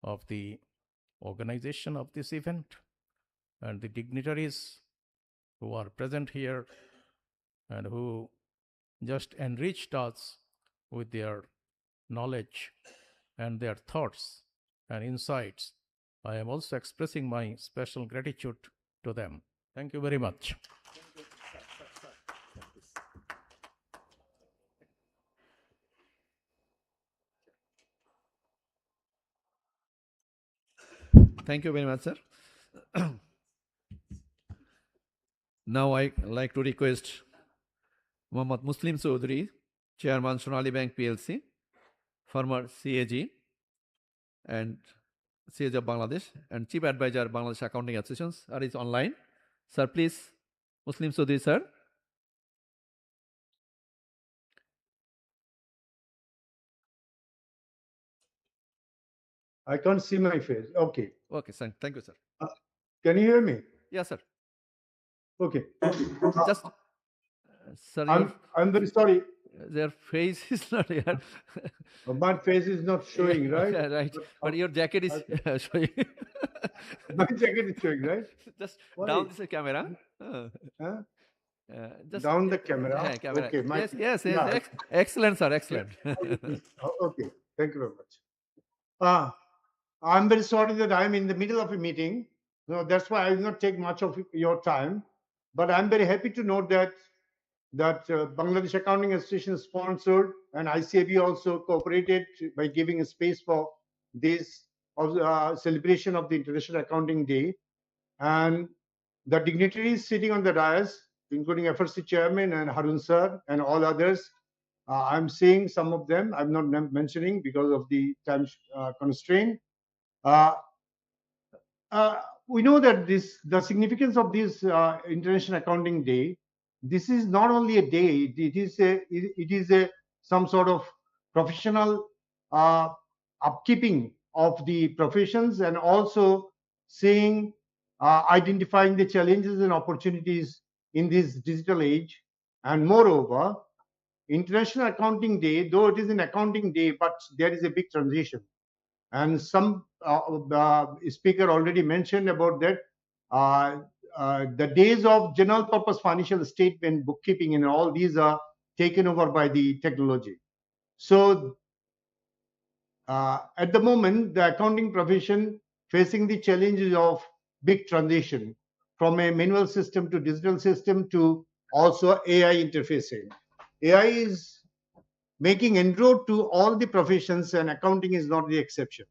of the organization of this event, and the dignitaries who are present here and who just enriched us with their knowledge and their thoughts and insights. I am also expressing my special gratitude to them. Thank you very much. Thank you very much, sir. Now I like to request Mohammad Muslim Chaudhry, Chairman Sonali Bank PLC, former CAG and CAG of Bangladesh, and Chief Advisor Bangladesh Accounting Associations are is online. Sir, please, Muslim Chaudhry, sir. I can't see my face. Okay. Okay, sir. Thank you, sir. Can you hear me? Yes, sir. Okay. Just, sir, I'm very sorry. their face is not here. My face is not showing, right? Yeah, right. But your jacket is showing. My jacket is showing, right? Just Why? down this camera. Huh? Just Down the camera. Yeah, camera. Okay. Yes. Yeah. Excellent, sir. Excellent. Okay. Thank you very much. I'm very sorry that I'm in the middle of a meeting. No, that's why I will not take much of your time. But I'm very happy to note that Bangladesh Accounting Association sponsored and ICAB also cooperated by giving a space for this celebration of the International Accounting Day. And the dignitaries sitting on the dais, including FRC Chairman and Harun Sir and all others, I'm seeing some of them. I'm not mentioning because of the time constraint. We know that the significance of this International Accounting Day. This is not only a day; it is some sort of professional upkeeping of the professions, and also saying identifying the challenges and opportunities in this digital age. And moreover, International Accounting Day, though it is an accounting day, but there is a big transition. And some speaker already mentioned about that. The days of general purpose financial statement, bookkeeping, and all these are taken over by the technology. So at the moment, the accounting profession facing the challenges of big transition from a manual system to digital system to also AI interfacing. AI is making inroad to all the professions, and accounting is not the exception.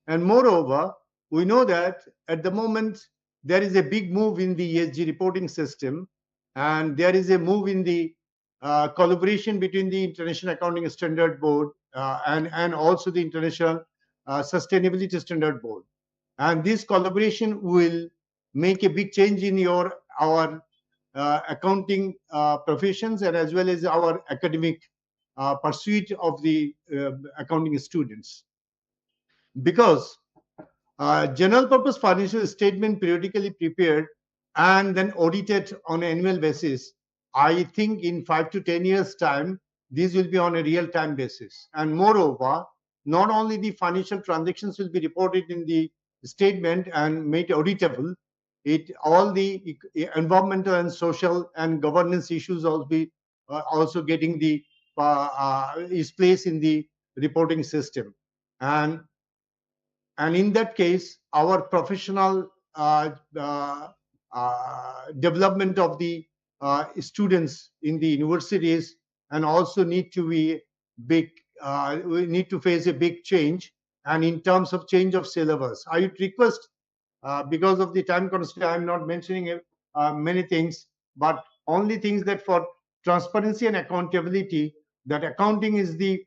And moreover, we know that at the moment there is a big move in the ESG reporting system, and there is a move in the collaboration between the International Accounting Standard Board and also the International Sustainability Standard Board. And this collaboration will make a big change in our accounting professions, and as well as our academic pursuit of the accounting students. Because general purpose financial statement periodically prepared and then audited on an annual basis, I think in 5 to 10 years time, these will be on a real time basis. And moreover, not only the financial transactions will be reported in the statement and made auditable, all the environmental and social and governance issues also getting the is placed in the reporting system. And in that case, our professional development of the students in the universities and also need to be big. We need to face a big change. And in terms of change of syllabus, I would request, because of the time constraint, I'm not mentioning many things, but only things that for transparency and accountability, that accounting is the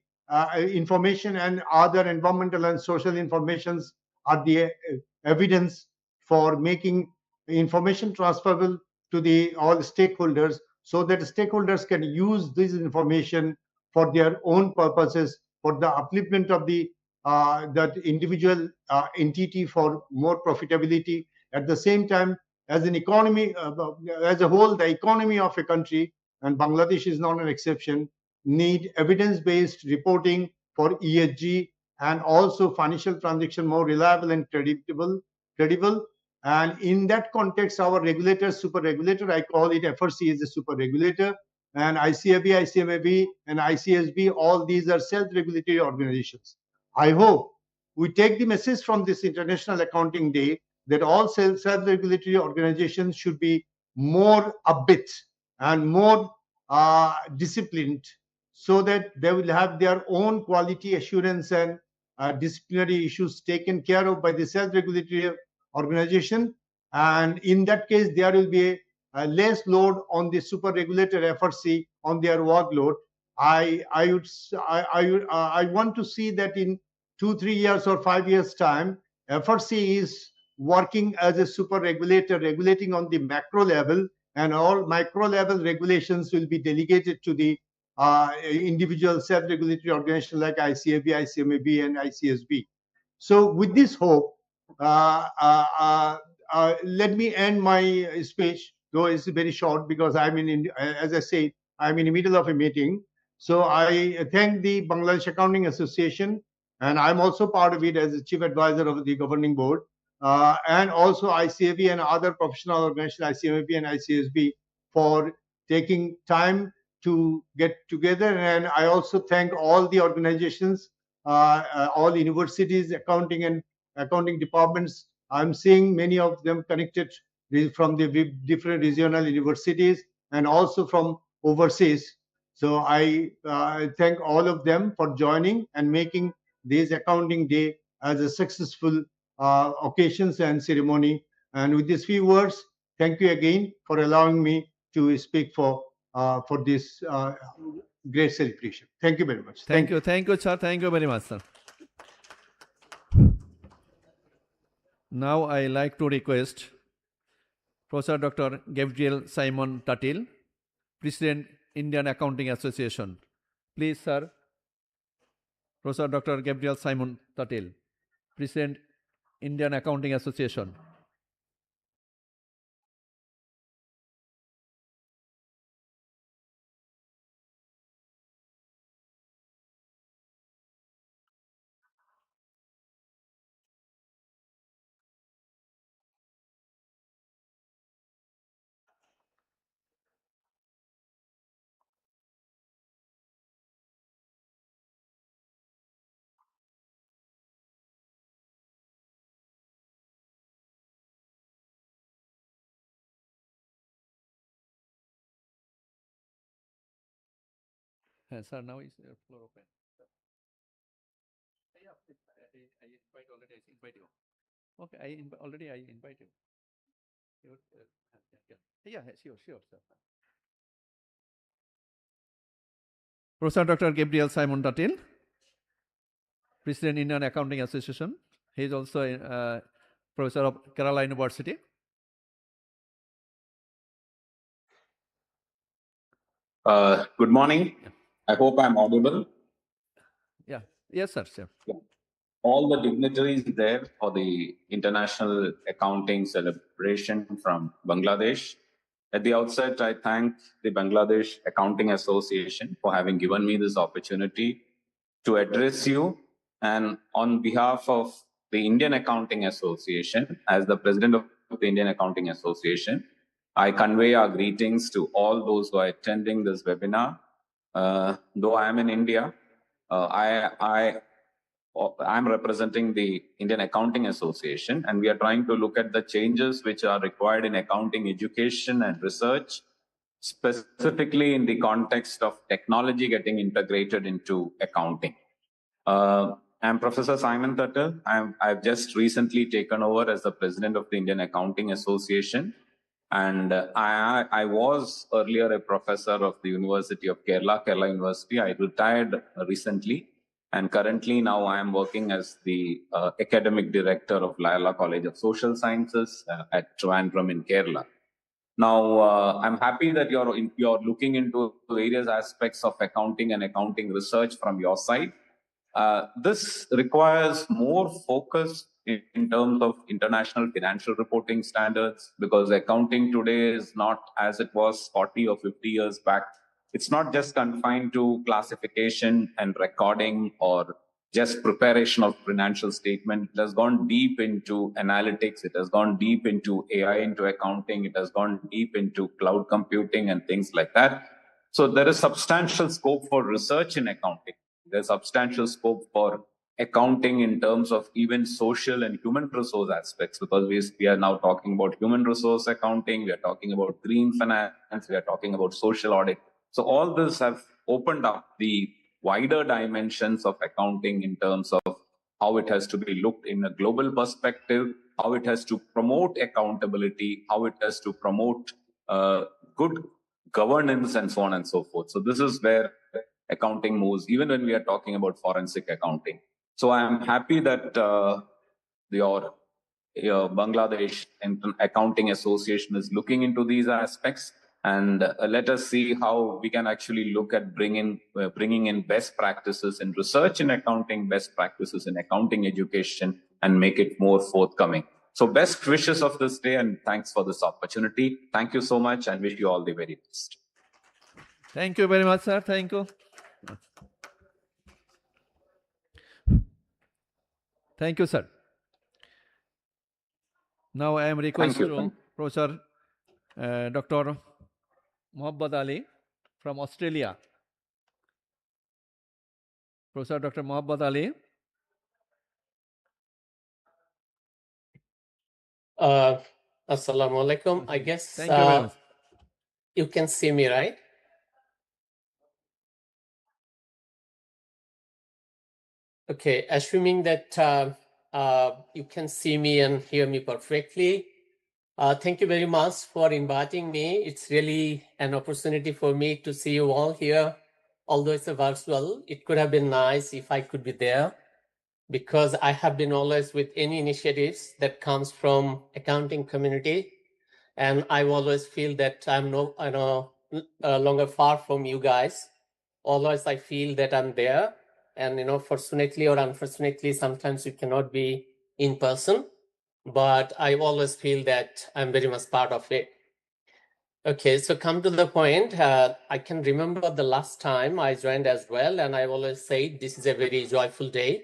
information and other environmental and social informations are the evidence for making information transferable to the all stakeholders, so that stakeholders can use this information for their own purposes, for the upliftment of the that individual entity for more profitability. At the same time, as an economy, as a whole, the economy of a country, and Bangladesh is not an exception, need evidence-based reporting for ESG and also financial transaction more reliable and credible. And in that context, our regulator, super regulator, I call it FRC is a super regulator, and ICAB, ICMAB, and ICSB, all these are self-regulatory organizations. I hope we take the message from this International Accounting Day that all self-regulatory organizations should be more upbeat and more disciplined, so that they will have their own quality assurance and disciplinary issues taken care of by the self-regulatory organization. And in that case, there will be a less load on the super regulator FRC on their workload. I want to see that in 2-3 years or 5 years time, FRC is working as a super regulator, regulating on the macro level, and all micro level regulations will be delegated to the individual self-regulatory organizations like ICAB, ICMAB, and ICSB. So with this hope, let me end my speech, though it's very short because as I said, I'm in the middle of a meeting. So I thank the Bangladesh Accounting Association, and I'm also part of it as the chief advisor of the governing board, and also ICAB and other professional organizations, ICMAB and ICSB, for taking time to get together. And I also thank all the organizations, all universities, accounting departments. I'm seeing many of them connected from the different regional universities and also from overseas. So I thank all of them for joining and making this accounting day as a successful occasions and ceremony. And with these few words, thank you again for allowing me to speak for this great celebration. Thank you very much. Thank you, sir. Thank you very much, sir. Now I like to request Professor Dr. Gabriel Simon Tatil, President, Indian Accounting Association. Please, sir. Professor Dr. Gabriel Simon Tatil, President, Indian Accounting Association. Sir, now is floor open. Yeah, I invite already. I invite you. Okay, already I invite you. Yeah, sure, sir. Professor Dr. Gabriel Simon Datin, President Indian Accounting Association. He is also a professor of Kerala University. Good morning. I hope I'm audible. Yeah. Yes, sir. Sure. All the dignitaries there for the International Accounting Celebration from Bangladesh. At the outset, I thank the Bangladesh Accounting Association for having given me this opportunity to address you. And on behalf of the Indian Accounting Association, as the president of the Indian Accounting Association, I convey our greetings to all those who are attending this webinar. Though I am in India, I'm representing the Indian Accounting Association, and we are trying to look at the changes which are required in accounting education and research, specifically in the context of technology getting integrated into accounting. I'm Professor Simon Tuttle. I've just recently taken over as the president of the Indian Accounting Association. And I was earlier a professor of the University of Kerala University. I retired recently. And currently now I am working as the academic director of Layala College of Social Sciences at Trivandrum in Kerala. Now, I'm happy that you're looking into various aspects of accounting and accounting research from your side. This requires more focus in terms of international financial reporting standards, because accounting today is not as it was 40 or 50 years back. It's not just confined to classification and recording or just preparation of financial statement. It has gone deep into analytics. It has gone deep into AI into accounting. It has gone deep into cloud computing and things like that. So there is substantial scope for research in accounting. There's substantial scope for accounting in terms of even social and human resource aspects, because we are now talking about human resource accounting, we are talking about green finance, we are talking about social audit. So all this have opened up the wider dimensions of accounting in terms of how it has to be looked in a global perspective, how it has to promote accountability, how it has to promote good governance, and so on and so forth. So this is where accounting moves, even when we are talking about forensic accounting. So I am happy that your Bangladesh Accounting Association is looking into these aspects, and let us see how we can actually look at bringing in best practices in research in accounting, best practices in accounting education, and make it more forthcoming. So best wishes of this day, and thanks for this opportunity. Thank you so much, and wish you all the very best. Thank you very much, sir. Thank you. Thank you, sir. Now I am requesting to Professor Dr. Mohammad Ali from Australia. Professor Dr. Mohammad Ali. Assalamu alaikum. I guess Thank you very much. You can see me, right? Okay, assuming that you can see me and hear me perfectly. Thank you very much for inviting me. It's really an opportunity for me to see you all here, although it's a virtual. It could have been nice if I could be there, because I have been always with any initiatives that comes from accounting community, and I always feel that I'm no longer far from you guys. Always I feel that I'm there, and fortunately or unfortunately, sometimes you cannot be in person, but I always feel that I'm very much part of it. Okay, so come to the point. I can remember the last time I joined as well, and I always say this is a very joyful day.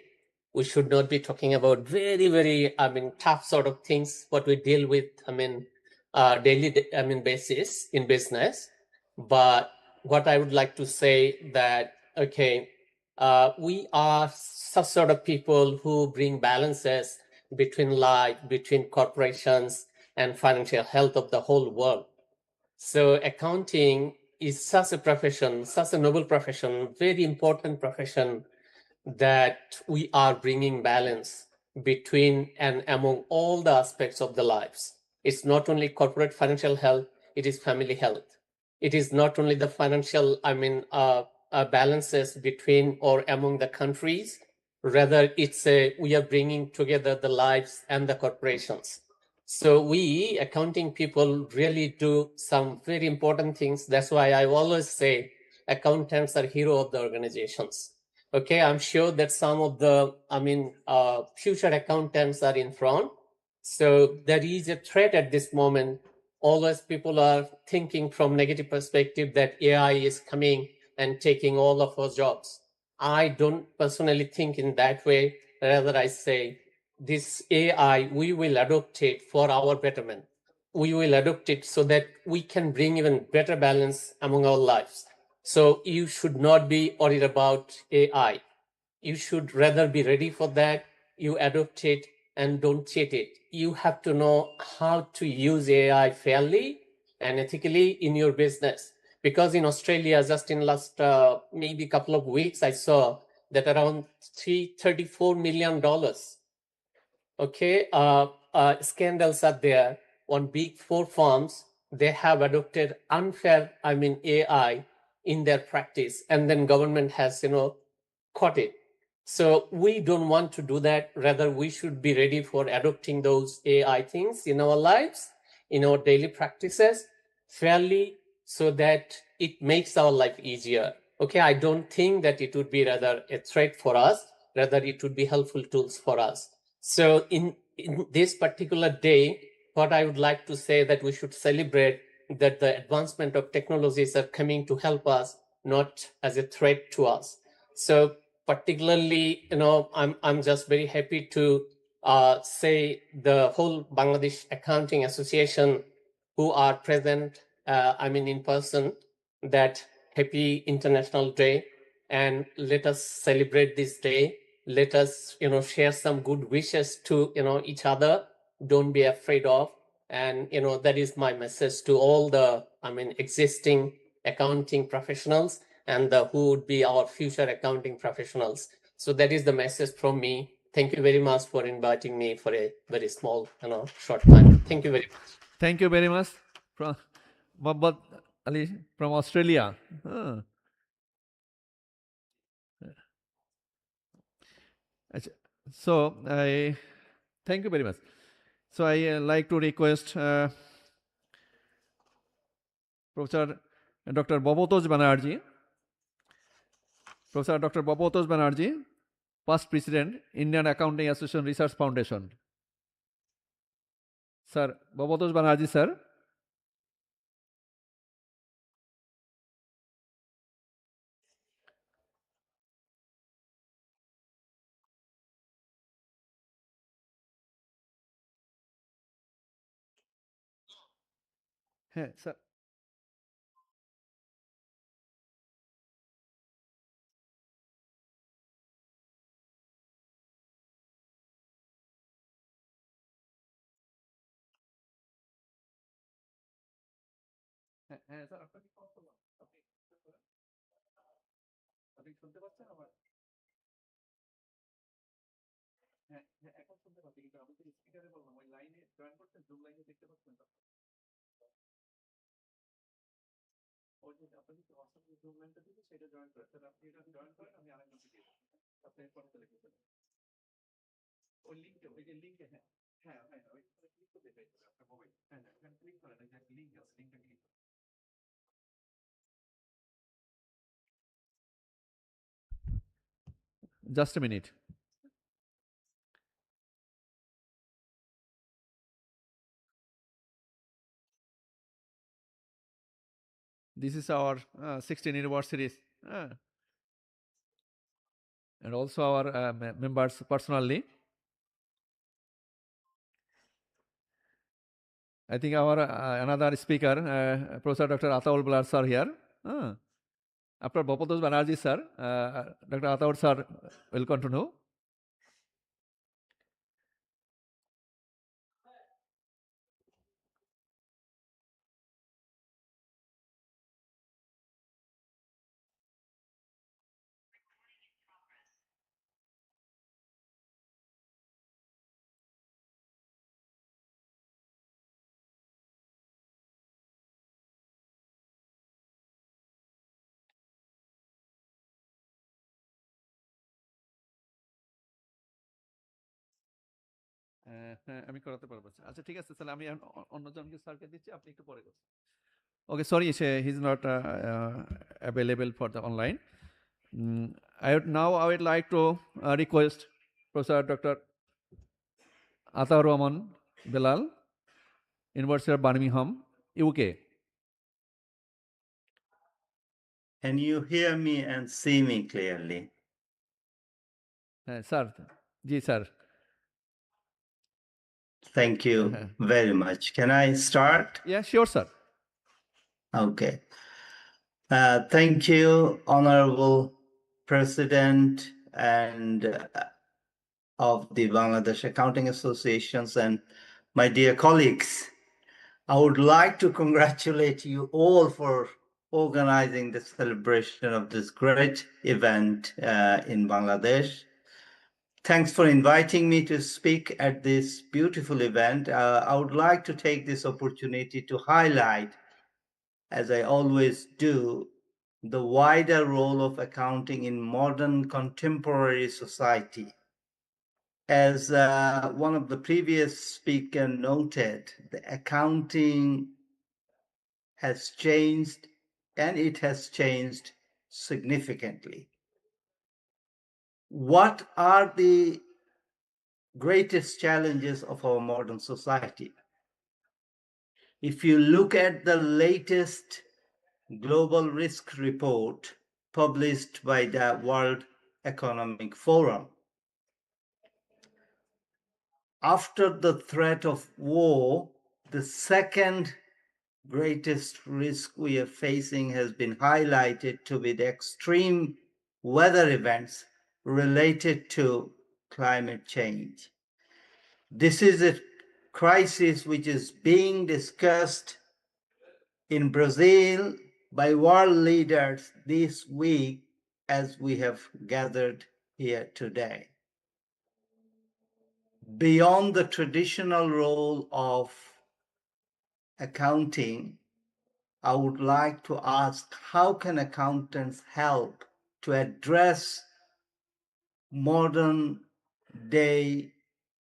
We should not be talking about very, very, tough sort of things, what we deal with, daily, basis in business. But what I would like to say that, okay, we are such sort of people who bring balances between life, between corporations and financial health of the whole world. So accounting is such a profession, such a noble profession, very important profession, that we are bringing balance between and among all the aspects of the lives. It's not only corporate financial health, it is family health. It is not only the financial, balances between or among the countries, rather we are bringing together the lives and the corporations. So we accounting people really do some very important things. That's why I always say accountants are hero of the organizations. Okay, I'm sure that some of the, future accountants are in front. So there is a threat at this moment. Always people are thinking from negative perspective that AI is coming and taking all of our jobs. I don't personally think in that way. Rather, I say this AI, we will adopt it for our betterment. We will adopt it so that we can bring even better balance among our lives. So you should not be worried about AI. You should rather be ready for that. You adopt it and don't cheat it. You have to know how to use AI fairly and ethically in your business. Because in Australia, just in last maybe couple of weeks, I saw that around $34 million, scandals are there on big four firms. They have adopted unfair, AI in their practice, and then government has, caught it. So we don't want to do that. Rather, we should be ready for adopting those AI things in our lives, in our daily practices, fairly, so that it makes our life easier. Okay, I don't think that it would be rather a threat for us. Rather, it would be helpful tools for us. So in this particular day, what I would like to say that we should celebrate that the advancement of technologies are coming to help us, not as a threat to us. So particularly, I'm just very happy to say the whole Bangladesh Accounting Association who are present, in person, that happy International Day, and let us celebrate this day. Let us, share some good wishes to, each other. Don't be afraid of. And, that is my message to all the, existing accounting professionals and who would be our future accounting professionals. So that is the message from me. Thank you very much for inviting me for a very small, short time. Thank you very much. Thank you very much, from Mohammed Ali from Australia. So I thank you very much. So I like to request Professor Dr. Babatosh Banerjee. Professor Dr. Babatosh Banerjee, past President, Indian Accounting Association Research Foundation. Sir, Babatosh Banerjee, sir. Hey, sir. হ্যাঁ sir আপনার কি সমস্যা হলো? আপনি শুনতে পাচ্ছেন আমার? হ্যাঁ হ্যাঁ এখন শুনতে পাচ্ছি, কিন্তু আমি তো স্পিকারে বললাম ওই লাইনে জয়েন করছেন, জুম লাইনে দেখতে পাচ্ছেন তো? ওই যে আপনাকে যে হোয়াটসঅ্যাপে জুম লাইনটা দিবে সেটা জয়েন করে স্যার, আপনি এটা জয়েন করেন, আমি আরেকজনকে দিয়ে দেবো। আপনি পরে চলে গেছেন ওই লিঙ্কে, ওই যে লিঙ্কে, হ্যাঁ হ্যাঁ হ্যাঁ ওইখানে ক্লিক করতে পেয়ে যাবে আপনার মোবাইল। হ্যাঁ হ্যাঁ ওখানে ক্লিক করেন, ওই যে লিঙ্ক আছে, লিঙ্কটা ক্লিক করেন। Just a minute. This is our 16 universities, and also our members personally. I think our another speaker, Professor Dr. Ataul Blar sir here. After Babatosh Banerjee sir, Dr. Ataul sir will continue. হ্যাঁ আমি করাতে পারবো আচ্ছা ঠিক আছে তাহলে আমি এখন অন্যজনকে স্যারকে দিচ্ছি আপনি একটু পরে করুন okay sorry he is not available for the online now I would like to request Professor Dr. Ataur Rahman Bilal, University of Birmingham, UK. Can you hear me and see me clearly? Sir, ji sir. Thank you very much. Can I start? Yeah, sure, sir. Okay. Thank you, Honorable President and of the Bangladesh Accounting Associations and my dear colleagues. I would like to congratulate you all for organizing the celebration of this great event in Bangladesh. Thanks for inviting me to speak at this beautiful event. I would like to take this opportunity to highlight, as I always do, the wider role of accounting in modern contemporary society. As one of the previous speaker noted, the accounting has changed and it has changed significantly. What are the greatest challenges of our modern society? If you look at the latest global risk report published by the World Economic Forum, after the threat of war, the second greatest risk we are facing has been highlighted to be the extreme weather events related to climate change. This is a crisis which is being discussed in Brazil by world leaders this week as we have gathered here today. Beyond the traditional role of accounting, I would like to ask, how can accountants help to address modern day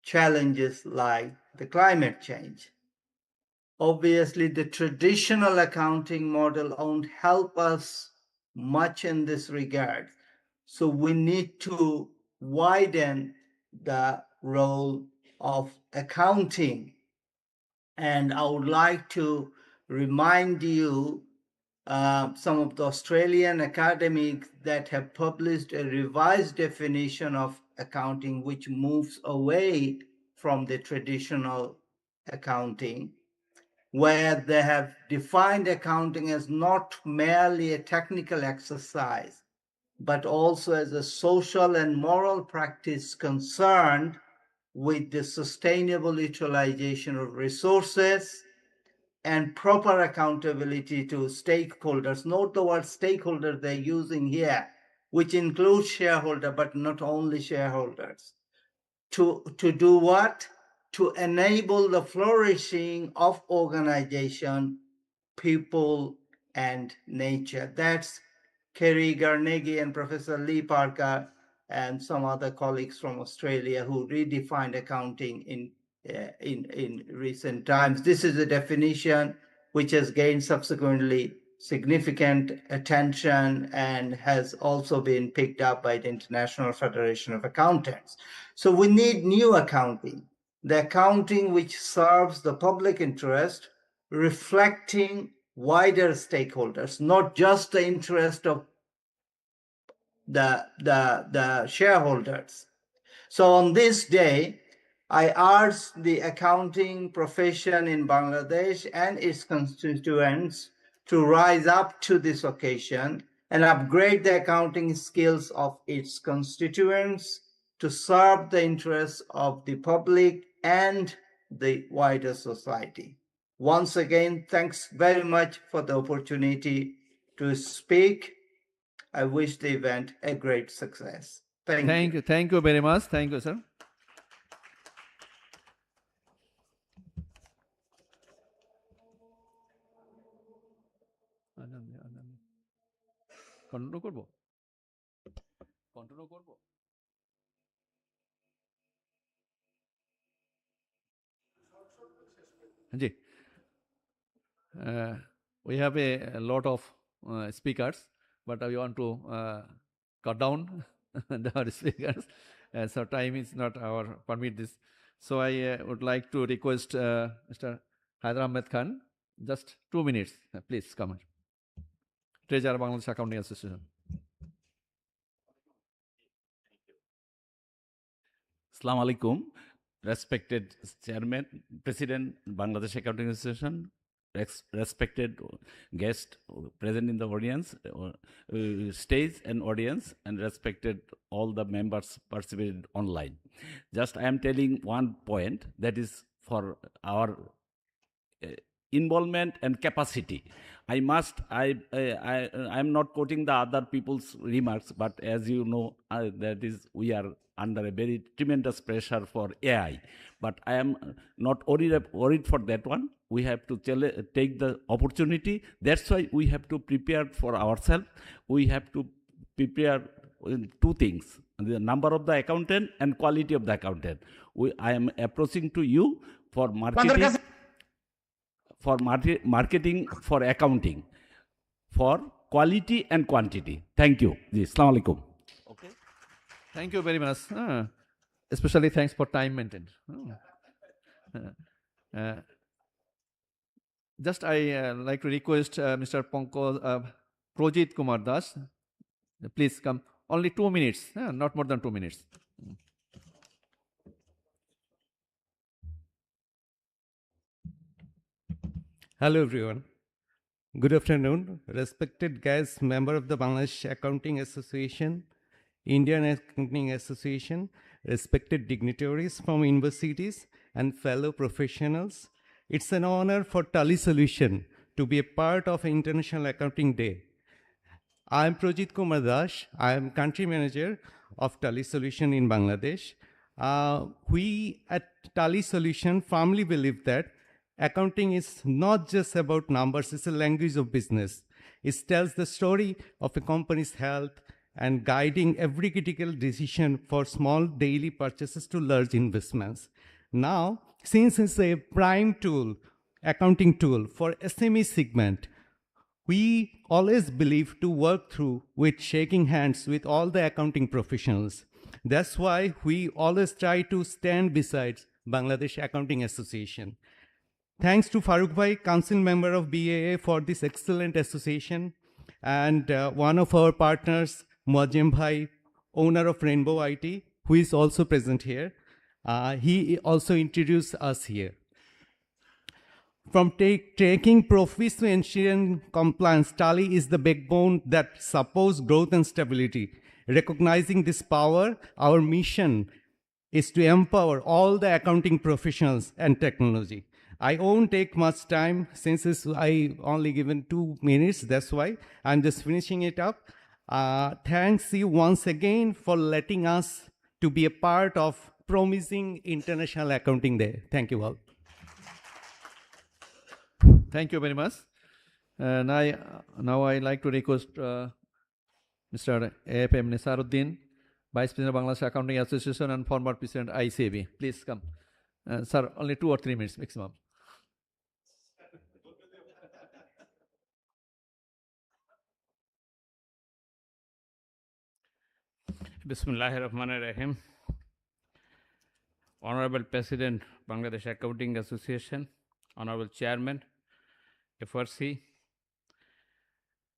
challenges like the climate change? Obviously, the traditional accounting model won't help us much in this regard. So we need to widen the role of accounting. And I would like to remind you some of the Australian academics that have published a revised definition of accounting, which moves away from the traditional accounting, where they have defined accounting as not merely a technical exercise, but also as a social and moral practice concerned with the sustainable utilization of resources and proper accountability to stakeholders. Note the word stakeholder they're using here, which includes shareholder, but not only shareholders. To do what? To enable the flourishing of organization, people, and nature. That's Kerry Carnegie and Professor Lee Parker and some other colleagues from Australia who redefined accounting in recent times. This is a definition which has gained subsequently significant attention and has also been picked up by the International Federation of Accountants. So we need new accounting, the accounting which serves the public interest, reflecting wider stakeholders, not just the interest of the shareholders. So on this day, I urge the accounting profession in Bangladesh and its constituents to rise up to this occasion and upgrade the accounting skills of its constituents to serve the interests of the public and the wider society. Once again, thanks very much for the opportunity to speak. I wish the event a great success. Thank you. Thank you very much. Thank you, sir. Continue করবো Ji. We have a lot of speakers, but I want to cut down the speakers. So time is not our permit this. So I would like to request Mr. Haider Ahmed Khan, just 2 minutes, please come. Treasurer Bangladesh Accounting Association. Assalamu alaikum, respected Chairman, President, Bangladesh Accounting Association, respected guest present in the audience, stage and audience, and respected all the members participated online. Just I am telling one point, that is for our involvement and capacity. I am not quoting the other people's remarks, but as you know, that is we are under a very tremendous pressure for AI. But I am not worried for that one. We have to take the opportunity. That's why we have to prepare for ourselves. We have to prepare two things: the number of the accountant and quality of the accountant. I am approaching to you for marketing. For marketing, for accounting, for quality and quantity. Thank you. Assalamu alaikum. Okay. Thank you very much. Especially thanks for time maintained. Just I like to request Mr. Projit Kumar Das. Please come. Only 2 minutes, not more than 2 minutes. Hello everyone. Good afternoon. Respected guests, member of the Bangladesh Accounting Association, Indian Accounting Association, respected dignitaries from universities and fellow professionals. It's an honor for Tally Solution to be a part of International Accounting Day. I am Projit Kumar Das. I am country manager of Tally Solution in Bangladesh. We at Tally Solution firmly believe that accounting is not just about numbers, it's a language of business. It tells the story of a company's health and guiding every critical decision for small daily purchases to large investments. Now, since it's a prime tool, accounting tool for SME segment, we always believe to work through with shaking hands with all the accounting professionals. That's why we always try to stand beside Bangladesh Accounting Association. Thanks to Farooq Bhai, council member of BAA, for this excellent association, and one of our partners, Muazzem Bhai, owner of Rainbow IT, who is also present here. He also introduced us here. From taking profits to ensuring compliance, Tally is the backbone that supports growth and stability. Recognizing this power, our mission is to empower all the accounting professionals and technology. I won't take much time since I only given 2 minutes. That's why I'm just finishing it up. Thanks you once again for letting us to be a part of promising International Accounting Day. Thank you all. Thank you very much. Now I like to request Mr. AFM Nesaruddin, Vice President of Bangladesh Accounting Association and former President ICAB. Please come. Sir, only 2 or 3 minutes maximum. Bismillahirrahmanirrahim. Honorable President, Bangladesh Accounting Association, Honorable Chairman, FRC,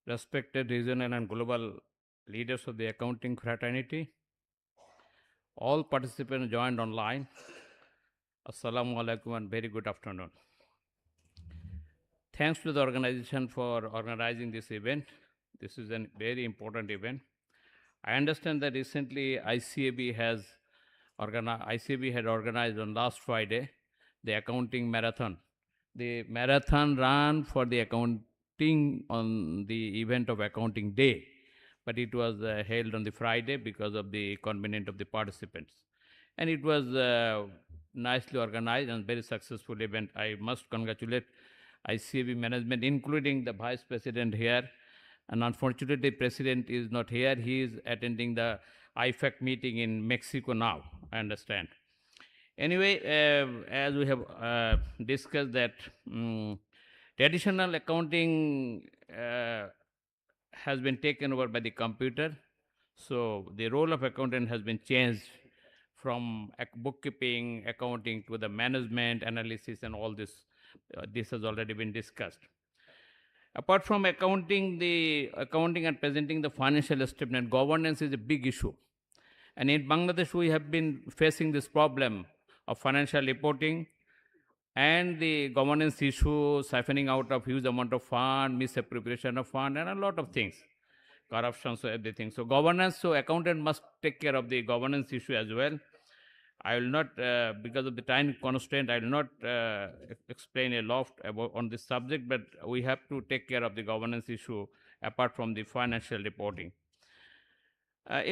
respected regional and global leaders of the accounting fraternity, all participants joined online, Assalamu alaikum and very good afternoon. Thanks to the organization for organizing this event. This is a very important event. I understand that recently ICAB had organized on last Friday the accounting marathon. The marathon ran for the accounting on the event of Accounting Day, but it was held on the Friday because of the convenience of the participants. And it was nicely organized and very successful event. I must congratulate ICAB management, including the Vice President here. And unfortunately, President is not here. He is attending the IFAC meeting in Mexico now, I understand. Anyway, as we have discussed that traditional accounting has been taken over by the computer. So the role of accountant has been changed from bookkeeping, accounting to the management, analysis, and all this. This has already been discussed. Apart from accounting, the accounting and presenting the financial statement, governance is a big issue. And in Bangladesh, we have been facing this problem of financial reporting and the governance issue, siphoning out of huge amount of fund, misappropriation of fund, and a lot of things, corruption, so everything. So governance, so accountant must take care of the governance issue as well. I will not, because of the time constraint, I will not explain a lot about on this subject, but we have to take care of the governance issue apart from the financial reporting. There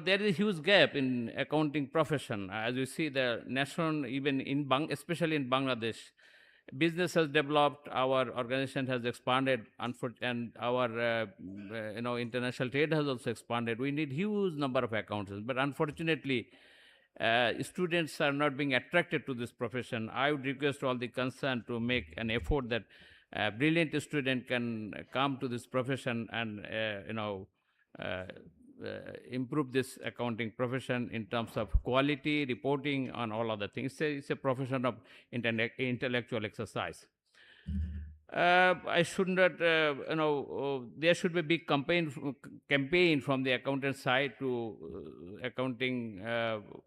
is a huge gap in accounting profession. As you see, the nation, even in especially in Bangladesh, business has developed, our organization has expanded, and our international trade has also expanded. We need huge number of accountants, but unfortunately, students are not being attracted to this profession. I would request all the concerned to make an effort that a brilliant student can come to this profession and improve this accounting profession in terms of quality, reporting, and all other things. It's a profession of intellectual exercise. I should not, there should be a big campaign from the accountant side to accounting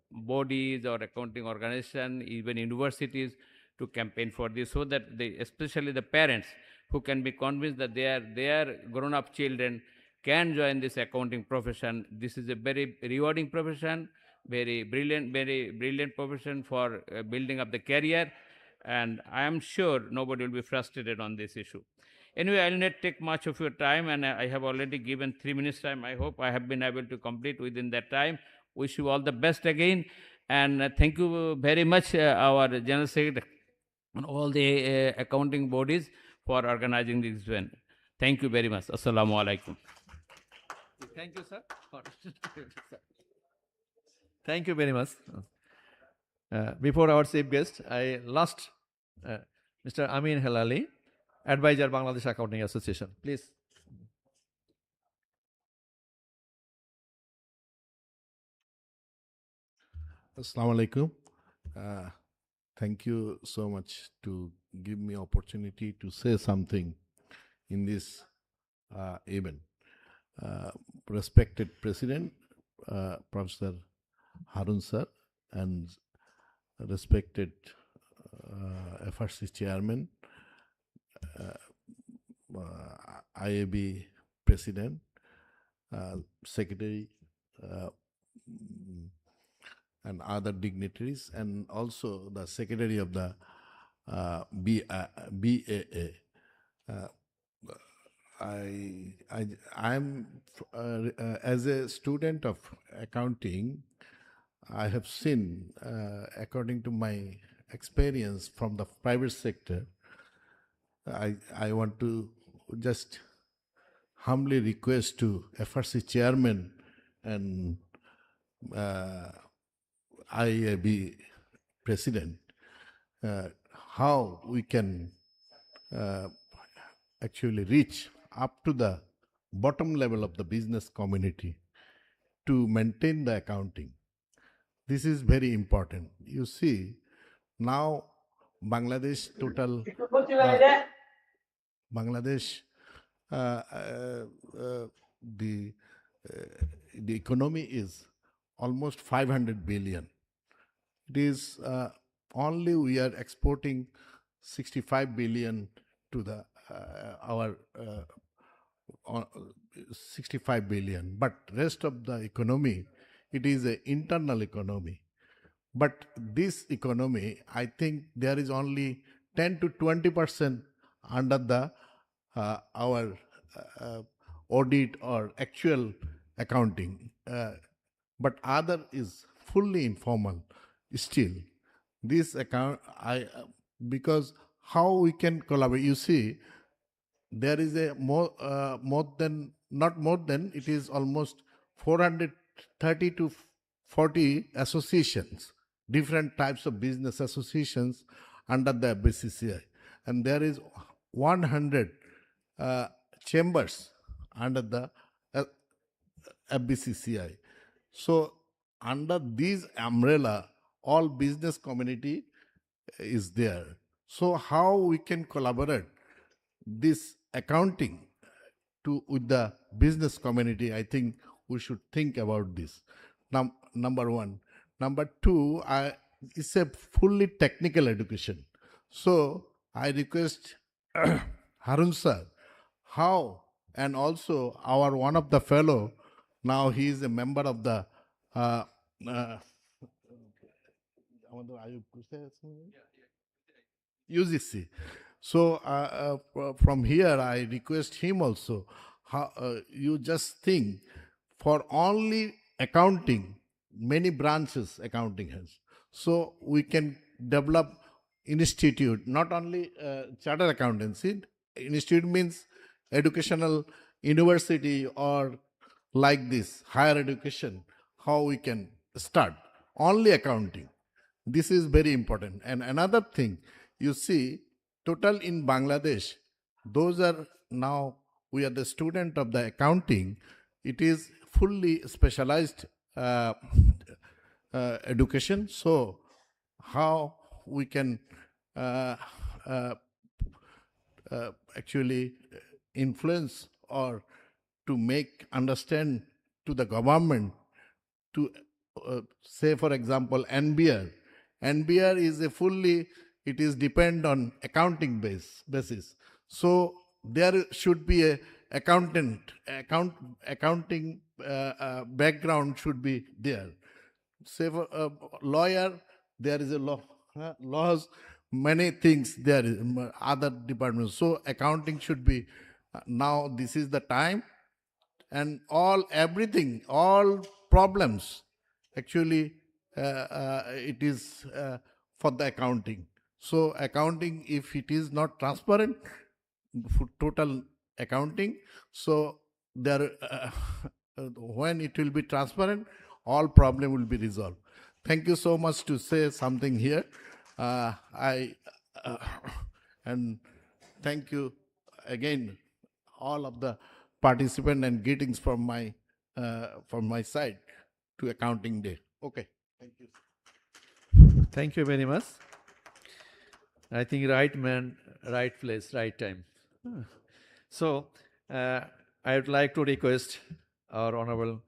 bodies or accounting organization, even universities, to campaign for this, so that especially the parents who can be convinced that their grown-up children can join this accounting profession. This is a very rewarding profession, very brilliant profession for building up the career, and I am sure nobody will be frustrated on this issue. Anyway, I will not take much of your time, and I have already given 3 minutes time. I hope I have been able to complete within that time. Wish you all the best again, and thank you very much, our General Secretary and all the accounting bodies for organizing this event. Thank you very much. Assalamu alaikum. Thank you, sir. Thank you very much. Before our chief guest, I last Mr. Amin Helali, Advisor, Bangladesh Accounting Association. Please. Assalamu alaikum. Thank you so much to give me opportunity to say something in this event. Respected President, Professor Harun sir, and respected FRC Chairman, IAB President, Secretary, and other dignitaries, and also the Secretary of the BAA. I'm as a student of accounting, I have seen, according to my experience from the private sector, I want to just humbly request to FRC Chairman and IAB President how we can actually reach up to the bottom level of the business community to maintain the accounting. This is very important. You see, now Bangladesh total, Bangladesh, the economy is almost 500 billion. It is only we are exporting 65 billion to the our 65 billion, but rest of the economy, it is an internal economy. But this economy, I think there is only 10 to 20% under the our audit or actual accounting, but other is fully informal still. This account, because how we can collaborate, you see, there is a it is almost 430 to 40 associations different types of business associations under the FBCCI. And there is 100 chambers under the FBCCI. So under this umbrella, all business community is there. So how we can collaborate this accounting with the business community, I think we should think about this. Number one. Number two, it's a fully technical education. So I request Harun sir, how, and also our one of the fellow, now he is a member of the UGC. So from here, I request him also, you just think for only accounting, many branches accounting has. So we can develop institute, not only chartered accountancy. Institute means educational university or like this, higher education, how we can start. Only accounting. This is very important. And another thing, you see, total in Bangladesh, those are now, we are the student of the accounting. It is fully specialized education. So how we can actually influence or to make understand to the government to say, for example, NBR. NBR is a fully, it is depend on accounting basis. So there should be a accounting background should be there. Say for a lawyer, there is a laws, many things there is other departments. So accounting should be now. This is the time, and everything, all problems, actually, it is for the accounting. So accounting, if it is not transparent, for total accounting, so there, when it will be transparent, all problem will be resolved. Thank you so much to say something here. And thank you again, all of the participants and greetings from my side to Accounting Day. Okay, thank you. Thank you very much. I think right man, right place, right time. So I would like to request our honorable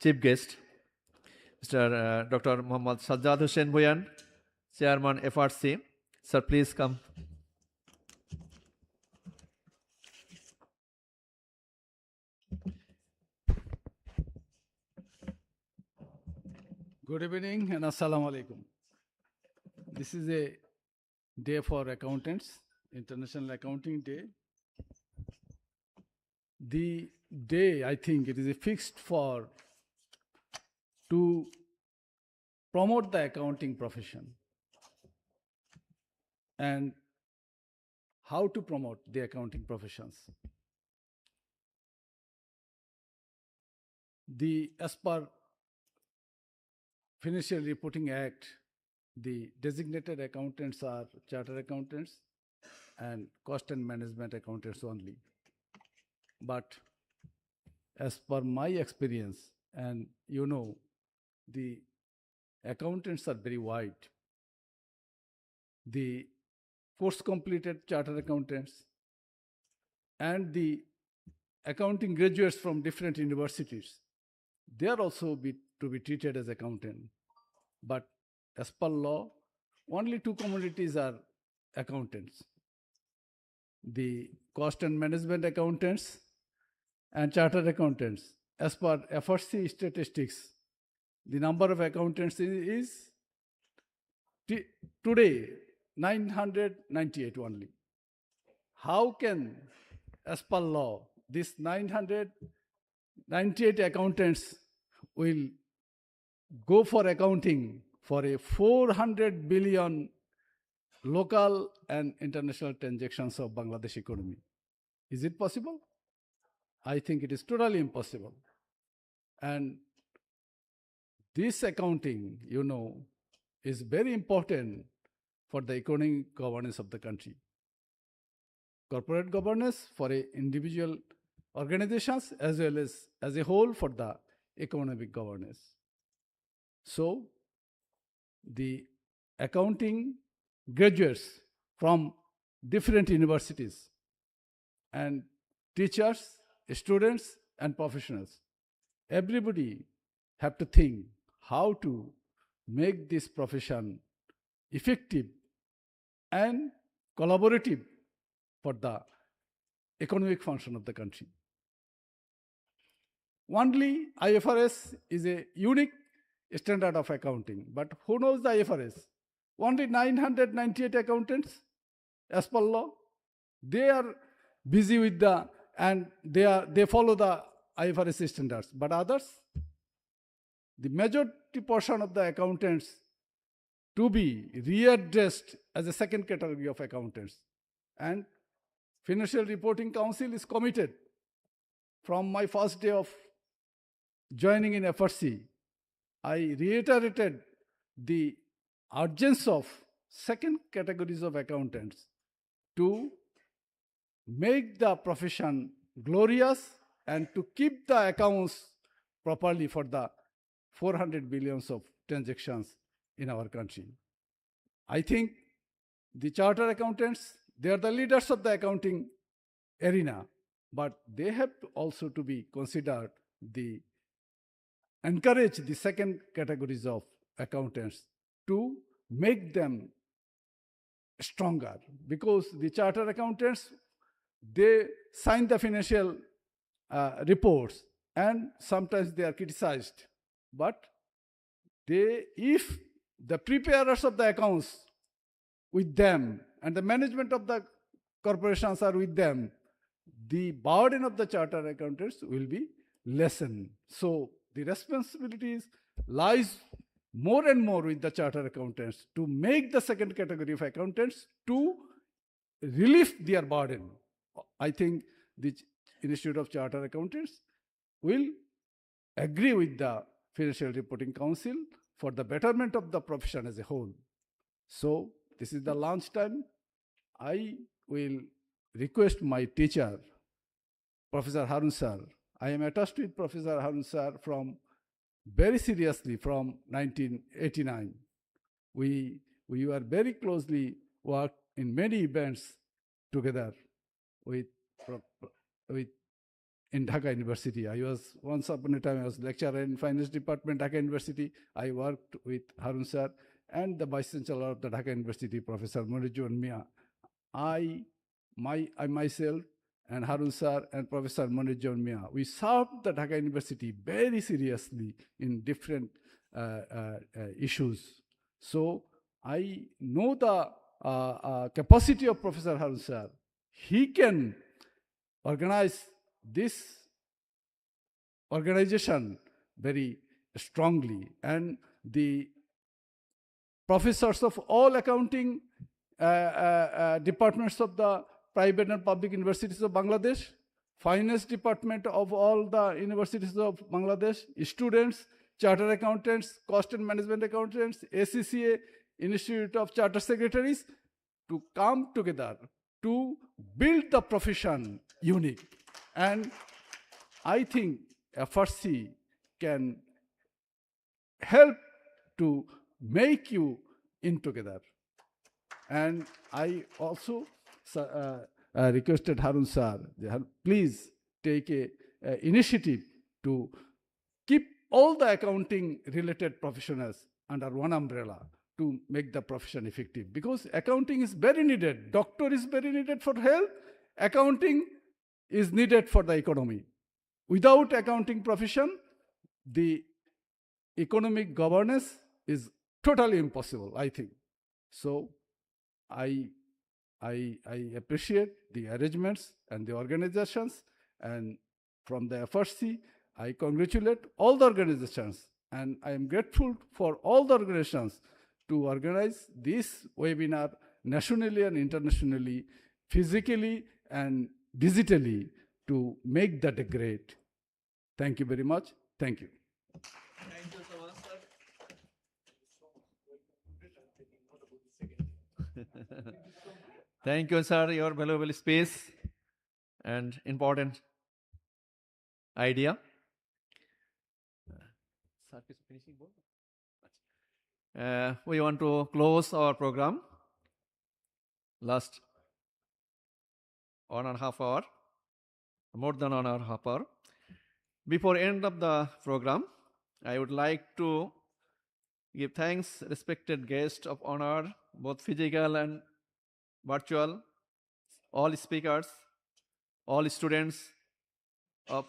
chief guest, Mr. Dr. Muhammad Sajjad Hussain Bhuyan, Chairman FRC. Sir, please come. Good evening and Assalamu alaikum. This is a day for accountants, International Accounting Day. The day, I think it is fixed to promote the accounting profession. And how to promote the accounting professions. As per Financial Reporting Act, the designated accountants are chartered accountants and cost and management accountants only. But as per my experience, and you know, the accountants are very wide. The course completed chartered accountants and the accounting graduates from different universities, they are also to be treated as accountant. But as per law, only two communities are accountants: the cost and management accountants and chartered accountants. As per FRC statistics, the number of accountants is today 998 only. How can, as per law, this 998 accountants will go for accounting for a 400 billion local and international transactions of Bangladesh economy? Is it possible? I think it is totally impossible. And this accounting, you know, is very important for the economic governance of the country. Corporate governance for individual organizations as well as a whole for the economic governance. So the accounting graduates from different universities and teachers, students and professionals, everybody have to think how to make this profession effective and collaborative for the economic function of the country. Only IFRS is a unique standard of accounting, but who knows the IFRS? Only 998 accountants as per law. They are busy with they follow the IFRS standards, but others, the majority portion of the accountants to be readdressed as a second category of accountants. And Financial Reporting Council is committed. From my first day of joining in FRC, I reiterated the urgency of second categories of accountants to make the profession glorious and to keep the accounts properly for the 400 billions of transactions in our country. I think the chartered accountants, they are the leaders of the accounting arena, but they have to also to be considered encourage the second categories of accountants to make them stronger, because the chartered accountants, they sign the financial reports and sometimes they are criticized, but if the preparers of the accounts with them and the management of the corporations are with them, the burden of the chartered accountants will be lessened. So the responsibilities lies more and more with the chartered accountants to make the second category of accountants to relieve their burden. I think the Institute of Chartered Accountants will agree with the Financial Reporting Council for the betterment of the profession as a whole. So this is the launch time. I will request my teacher, Professor Harun sir. I am attached with Professor Harun sir from very seriously from 1989. We were very closely worked in many events together in Dhaka University. I was once upon a time I was lecturer in finance department, Dhaka University. I worked with Harun sir and the vice chancellor of the Dhaka University, Professor Moniruddin Mia. I myself and Harun sir and Professor Moniruddin Mia, we served the Dhaka University very seriously in different issues. So I know the capacity of Professor Harun sir. He can organize this organization very strongly, and the professors of all accounting departments of the private and public universities of Bangladesh, finance department of all the universities of Bangladesh, students, chartered accountants, cost and management accountants, ACCA, Institute of Chartered Secretaries, to come together to build the profession unique. And I think FRC can help to make you in together. And I also requested Harun sir, please take a initiative to keep all the accounting related professionals under one umbrella to make the profession effective, because accounting is very needed. Doctor is very needed for health. Accounting is needed for the economy. Without accounting profession, the economic governance is totally impossible, I think. So I appreciate the arrangements and the organizations, and from the FRC, I congratulate all the organizations, and I am grateful for all the organizations to organize this webinar nationally and internationally, physically and digitally, to make that great. Thank you very much. Thank you. Thank you so much, sir. Thank you, sir, your valuable space and important idea. We want to close our program. Last 1.5 hour, more than 1.5 hour. Before end of the program, I would like to give thanks, respected guests of honor, both physical and virtual, all speakers, all students of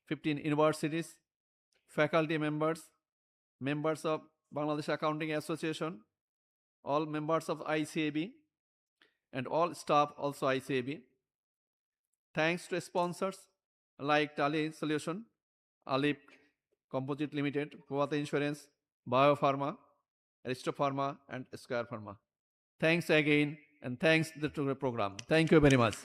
15 universities, faculty members, members of Bangladesh Accounting Association, all members of ICAB, and all staff also ICAB. Thanks to sponsors like Tally Solution, Alip Composite Limited, Puvata Insurance, Biopharma, Aristo Pharma, and Square Pharma. Thanks again, and thanks to the program. Thank you very much.